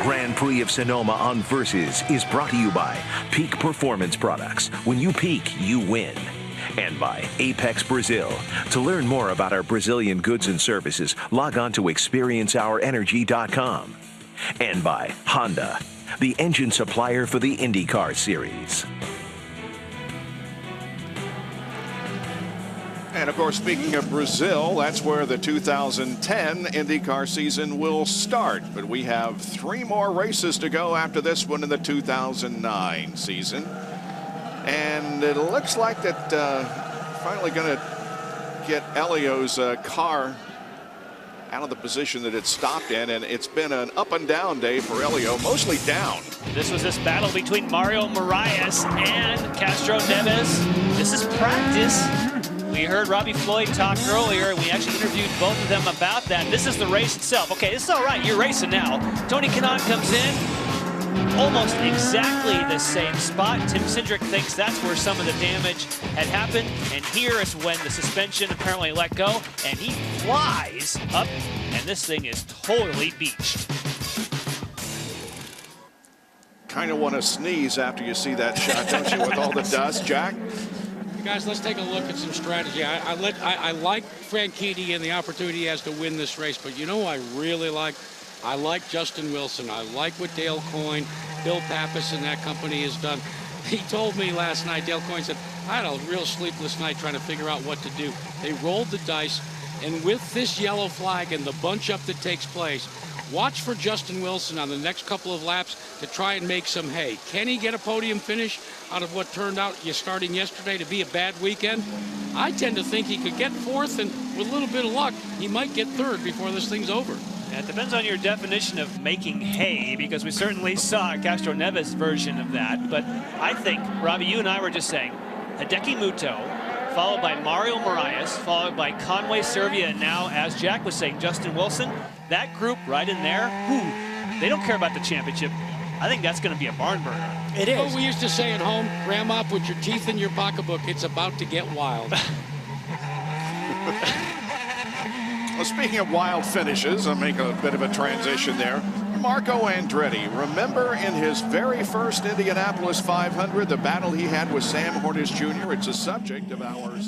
Grand Prix of Sonoma on Versus is brought to you by Peak Performance Products. When you peak, you win. And by Apex Brazil. To learn more about our Brazilian goods and services, log on to experienceourenergy.com. And by Honda, the engine supplier for the Indy Car series. And of course, speaking of Brazil, that's where the 2010 IndyCar season will start. But we have 3 more races to go after this one in the 2009 season. And it looks like that finally going to get Elio's car out of the position that it stopped in, and it's been an up and down day for Elio, mostly down. This was this battle between Mario Moraes and Castro Neves. This is practice. We heard Robbie Floyd talk earlier, and we actually interviewed both of them about that. This is the race itself. Okay, this is all right. You're racing now. Tony Kanaan comes in, almost exactly the same spot. Tim Cindric thinks that's where some of the damage had happened, and here is when the suspension apparently let go, and he flies up, and this thing is totally beached. Kind of want to sneeze after you see that shot, don't you, with all the dust, Jack? Guys, let's take a look at some strategy. I like Franchitti and the opportunity he has to win this race, but you know I really like? I like Justin Wilson. I like what Dale Coyne, Bill Pappas, and that company has done. He told me last night, Dale Coyne said, I had a real sleepless night trying to figure out what to do. They rolled the dice, and with this yellow flag and the bunch up that takes place, watch for Justin Wilson on the next couple of laps to try and make some hay. Can he get a podium finish out of what turned out starting yesterday to be a bad weekend? I tend to think he could get 4th, and with a little bit of luck, he might get 3rd before this thing's over. It depends on your definition of making hay, because we certainly saw Castro Neves' version of that. But I think, Robbie, you and I were just saying, Hideki Muto, followed by Mario Moraes, followed by Conway Servia, and now, as Jack was saying, Justin Wilson. That group right in there, they don't care about the championship. I think that's going to be a barn burner. It is. Oh, we used to say at home, Grandma, put your teeth in your pocketbook. It's about to get wild. Well, speaking of wild finishes, I'll make a bit of a transition there. Marco Andretti, remember in his very first Indianapolis 500, the battle he had with Sam Hornish Jr.? It's a subject of our...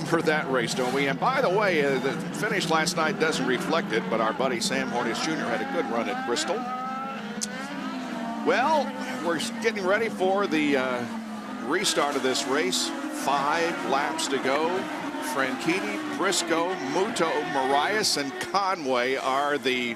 For that race, don't we? And by the way, the finish last night doesn't reflect it, but our buddy Sam Hornish Jr. had a good run at Bristol. Well, we're getting ready for the restart of this race. 5 laps to go. Franchitti, Briscoe, Muto, Moraes, and Conway are the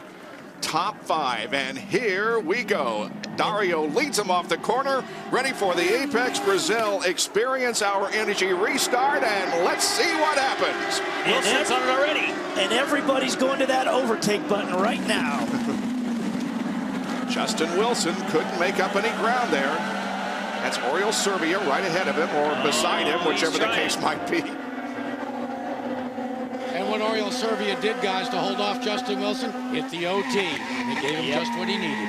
top 5. And here we go. Dario leads him off the corner, ready for the Apex Brazil Experience Our Energy restart, and let's see what happens. Wilson's on it already. And everybody's going to that overtake button right now. Justin Wilson couldn't make up any ground there. That's Oriol Serbia right ahead of him or beside him, whichever the case might be. And what Oriol Serbia did, guys, to hold off Justin Wilson, hit the OT. They gave him just what he needed.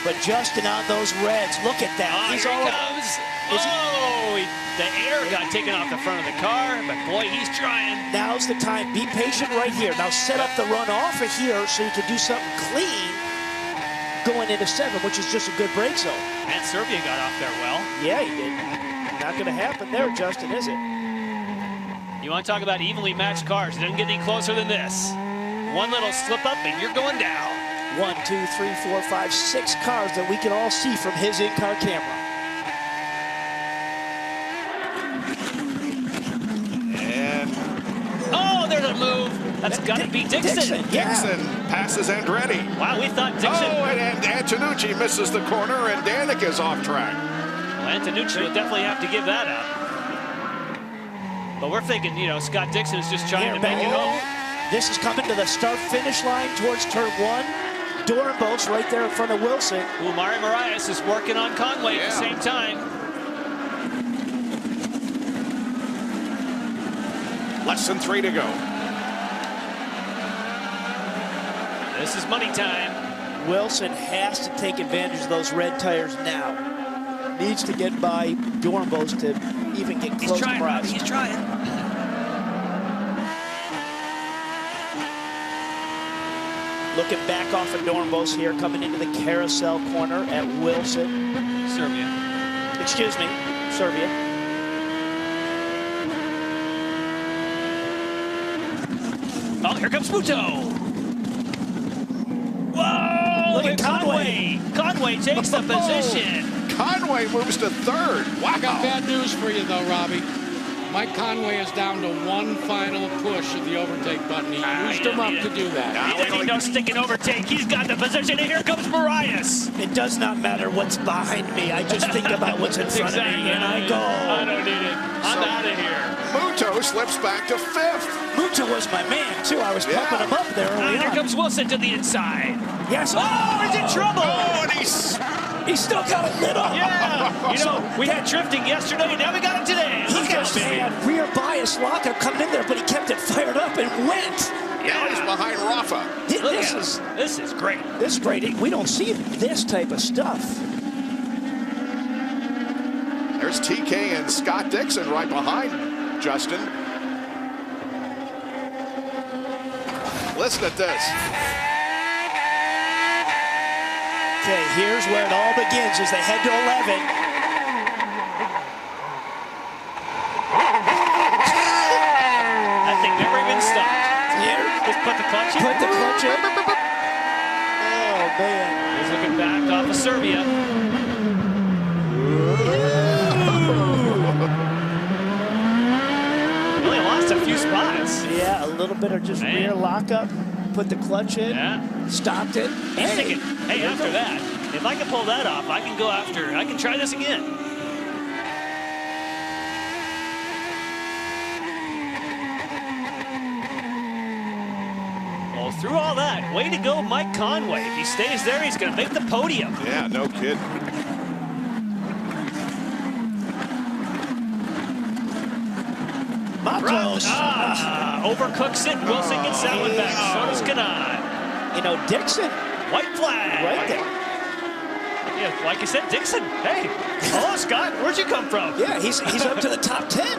But Justin on those reds, look at that. He's all comes. The air got taken off the front of the car, but boy, he's trying. Now's the time. Be patient right here. Now set up the run off of here so you can do something clean going into 7, which is just a good brake zone. And Serbia got off there well. Yeah, he did. Not going to happen there, Justin, is it? You want to talk about evenly matched cars? It doesn't get any closer than this. One little slip up and you're going down. 1, 2, 3, 4, 5, 6 cars that we can all see from his in-car camera. There's a move. That's got to be Dixon. Dixon passes Andretti. Wow, we thought Dixon. Oh, and Antonucci misses the corner, and Danik is off track. Well, Antonucci will definitely have to give that up. But we're thinking, you know, Scott Dixon is just trying to make it home. This is coming to the start-finish line towards turn 1. Dorenbos right there in front of Wilson. Ooh, Mari Marias is working on Conway at the same time. Less than 3 to go. This is money time. Wilson has to take advantage of those red tires now. Needs to get by Dorenbos to even get close to Marias. He's trying. Looking back off of Dorenbos here, coming into the carousel corner at Wilson. Serbia. Excuse me, Serbia. Oh, here comes Muto. Whoa! Look at Conway. Conway takes the position. Conway moves to 3rd. Wow. I got bad news for you, though, Robbie. Mike Conway is down to 1 final push of the overtake button. He used him up to do that. He doesn't need no stick and overtake. He's got the position, and here comes Marias. It does not matter what's behind me. I just think about what's in front of me, and I go. I don't need it. I'm out of here. Muto slips back to 5th. Muto was my man, too. I was pumping him up there early Here on. comes Wilson to the inside. Yes. Oh, he's in trouble. Oh, and He's still got it lit up. Yeah. You know, we had drifting yesterday, now we got it today. He just had rear bias lockup coming in there, but he kept it fired up and went. Now he's behind Rafa. This is great. This is great. We don't see this type of stuff. There's TK and Scott Dixon right behind Justin. Listen at this. Okay, here's where it all begins as they head to 11. That thing never even stopped. Here. Just put the clutch in. Put the clutch in. Oh, man. He's looking back off of Serbia. Really lost a few spots. Yeah, a little bit of just rear lockup. Put the clutch in. Yeah. Stopped it. Hey, after that, if I can pull that off, I can go after. I can try this again. Well, through all that, way to go, Mike Conway. If he stays there, he's going to make the podium. Yeah, no kidding. Matos. Overcooks it. Wilson gets that one back. So does Kanai. You know, Dixon. White flag. Right there. Yeah, like you said, Dixon. Hey, hello, Scott. Where'd you come from? Yeah, he's up to the top 10.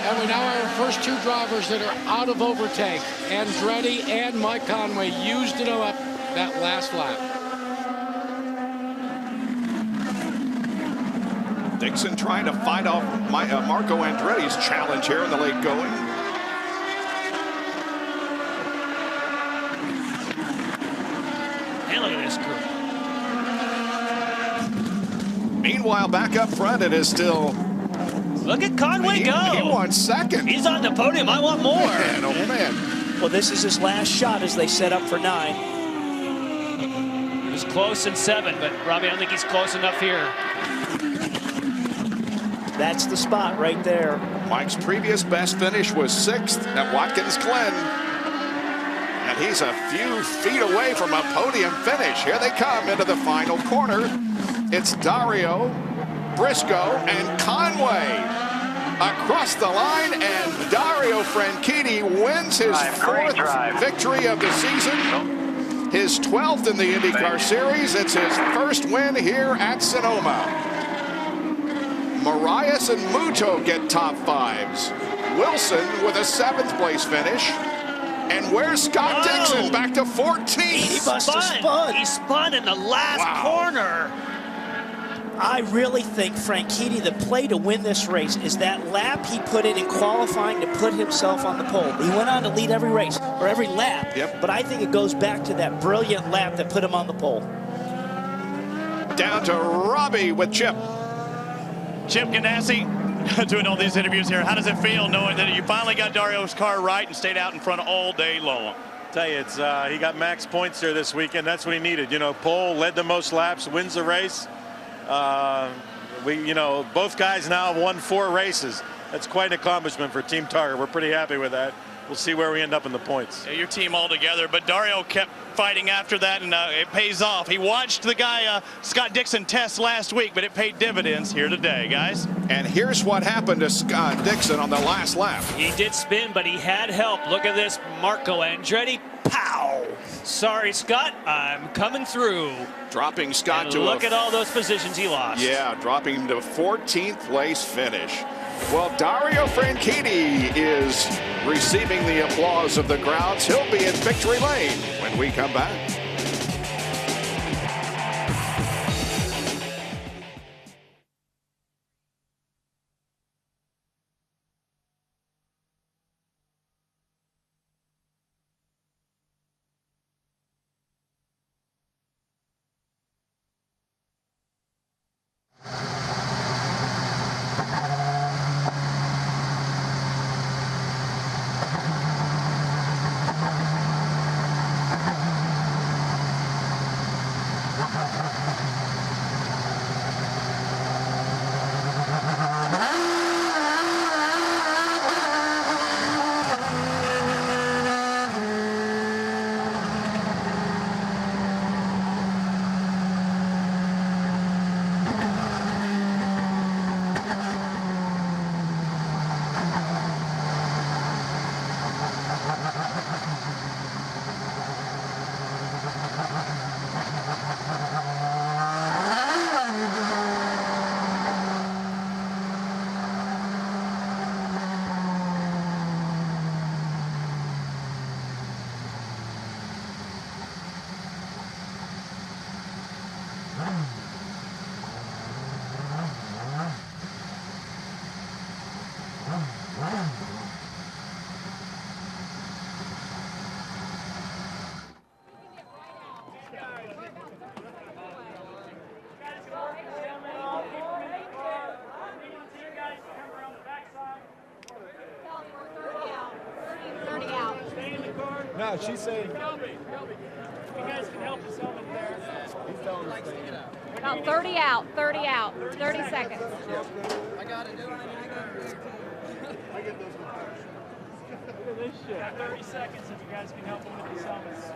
And we now have our first 2 drivers that are out of overtake. Andretti and Mike Conway used it up that last lap. Dixon trying to fight off Marco Andretti's challenge here in the late going. And look at this crew. Meanwhile, back up front, it is still Look at Conway go. He won second. He's on the podium. I want more. Man, oh man. Well, this is his last shot as they set up for 9. He was close in 7, but Robbie, I don't think he's close enough here. That's the spot right there. Mike's previous best finish was 6th at Watkins Glen. And he's a few feet away from a podium finish. Here they come into the final corner. It's Dario, Briscoe, and Conway across the line, and Dario Franchitti wins his 4th victory of the season, his 12th in the Indy Car Series. It's his first win here at Sonoma. Marias and Muto get top 5s. Wilson with a 7th place finish. And where's Scott Dixon? Back to 14th. He must have spun. He spun in the last corner. I really think Franchitti, the play to win this race is that lap he put in qualifying to put himself on the pole. He went on to lead every race, or every lap, but I think it goes back to that brilliant lap that put him on the pole. Down to Robbie with Chip. Chip Ganassi doing all these interviews here. How does it feel knowing that you finally got Dario's car right and stayed out in front all day long? Tell you, it's he got max points here this weekend. That's what he needed. You know, pole, led the most laps, wins the race. Both guys now have won 4 races. That's quite an accomplishment for Team Targa. We're pretty happy with that. We'll see where we end up in the points. Yeah, your team all together, but Dario kept fighting after that, and it pays off. He watched the guy Scott Dixon test last week, but it paid dividends here today, guys. And here's what happened to Scott Dixon on the last lap. He did spin, but he had help. Look at this, Marco Andretti. Pow! Sorry, Scott, I'm coming through. Dropping Scott and to look at all those positions he lost. Yeah, dropping him to 14th place finish. Well, Dario Franchitti is receiving the applause of the crowds. He'll be in victory lane when we come back. No, she's saying. Shelby, you guys can help us over there. He's telling us to get out. About 30 out, 30 out, 30 seconds. I got it. I get those ones. Look at this shit. 30 seconds if you guys can help him with the helmets.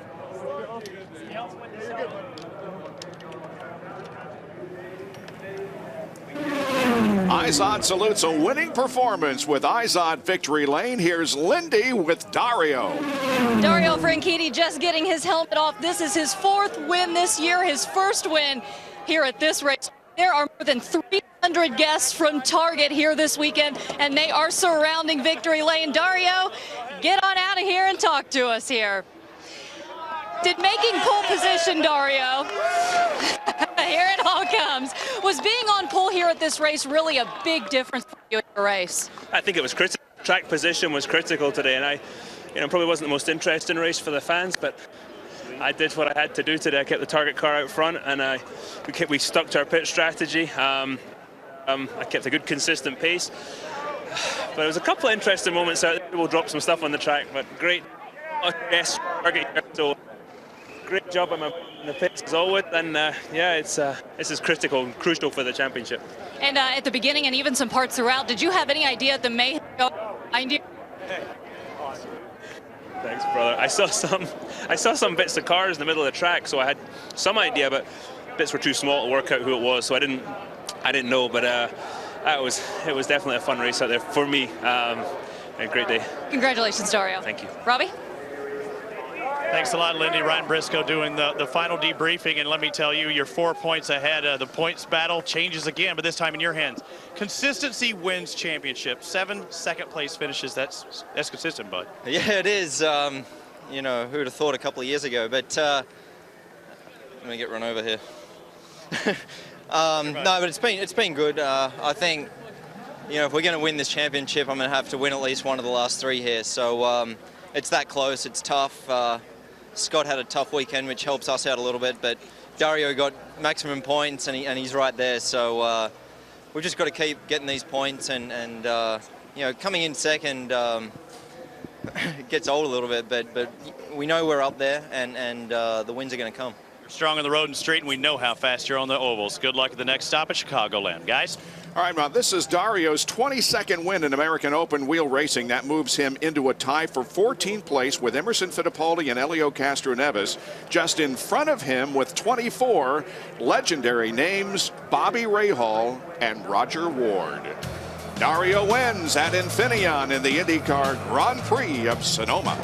He helps with the helmet. Izod salutes a winning performance with Izod Victory Lane. Here's Lindy with Dario. Dario Franchitti just getting his helmet off. This is his 4th win this year, his first win here at this race. There are more than 300 guests from Target here this weekend, and they are surrounding Victory Lane. Dario, get on out of here and talk to us here. Did making pole position, Dario, here it all comes. Was being on pole here at this race really a big difference for you in your race? I think it was critical. Track position was critical today, and I probably wasn't the most interesting race for the fans, but I did what I had to do today. I kept the Target car out front, and we stuck to our pit strategy. I kept a good consistent pace. But there was a couple of interesting moments out there. We'll drop some stuff on the track, but great target here. So great job on the pits as always. And yeah, this is critical and crucial for the championship. And at the beginning and even some parts throughout, did you have any idea at the mayhem behind you? Thanks, brother. I saw some bits of cars in the middle of the track, so I had some idea, but bits were too small to work out who it was, so I didn't know. But it was definitely a fun race out there for me. A great day. Congratulations, Dario. Thank you. Robbie? Thanks a lot, Lindy. Ryan Briscoe doing the final debriefing, and let me tell you, you're 4 points ahead. The points battle changes again, but this time in your hands. Consistency wins championship. 7 second-place finishes. That's consistent, bud. Yeah, it is. You know, who would have thought a couple of years ago? But let me get run over here. No, but it's been good. I think, you know, if we're going to win this championship, I'm going to have to win at least one of the last 3 here. So it's that close. It's tough. Scott had a tough weekend, which helps us out a little bit, but Dario got maximum points, and he's right there. So we've just got to keep getting these points, and you know, coming in second it gets old a little bit, but we know we're up there, and the wins are going to come. Strong on the road and street, and we know how fast you're on the ovals. Good luck at the next stop at Chicagoland, guys. All right, Rob, this is Dario's 22nd win in American Open wheel racing. That moves him into a tie for 14th place with Emerson Fittipaldi and Helio Castroneves. Just in front of him with 24 legendary names, Bobby Rahal and Roger Ward. Dario wins at Infineon in the Indy Car Grand Prix of Sonoma.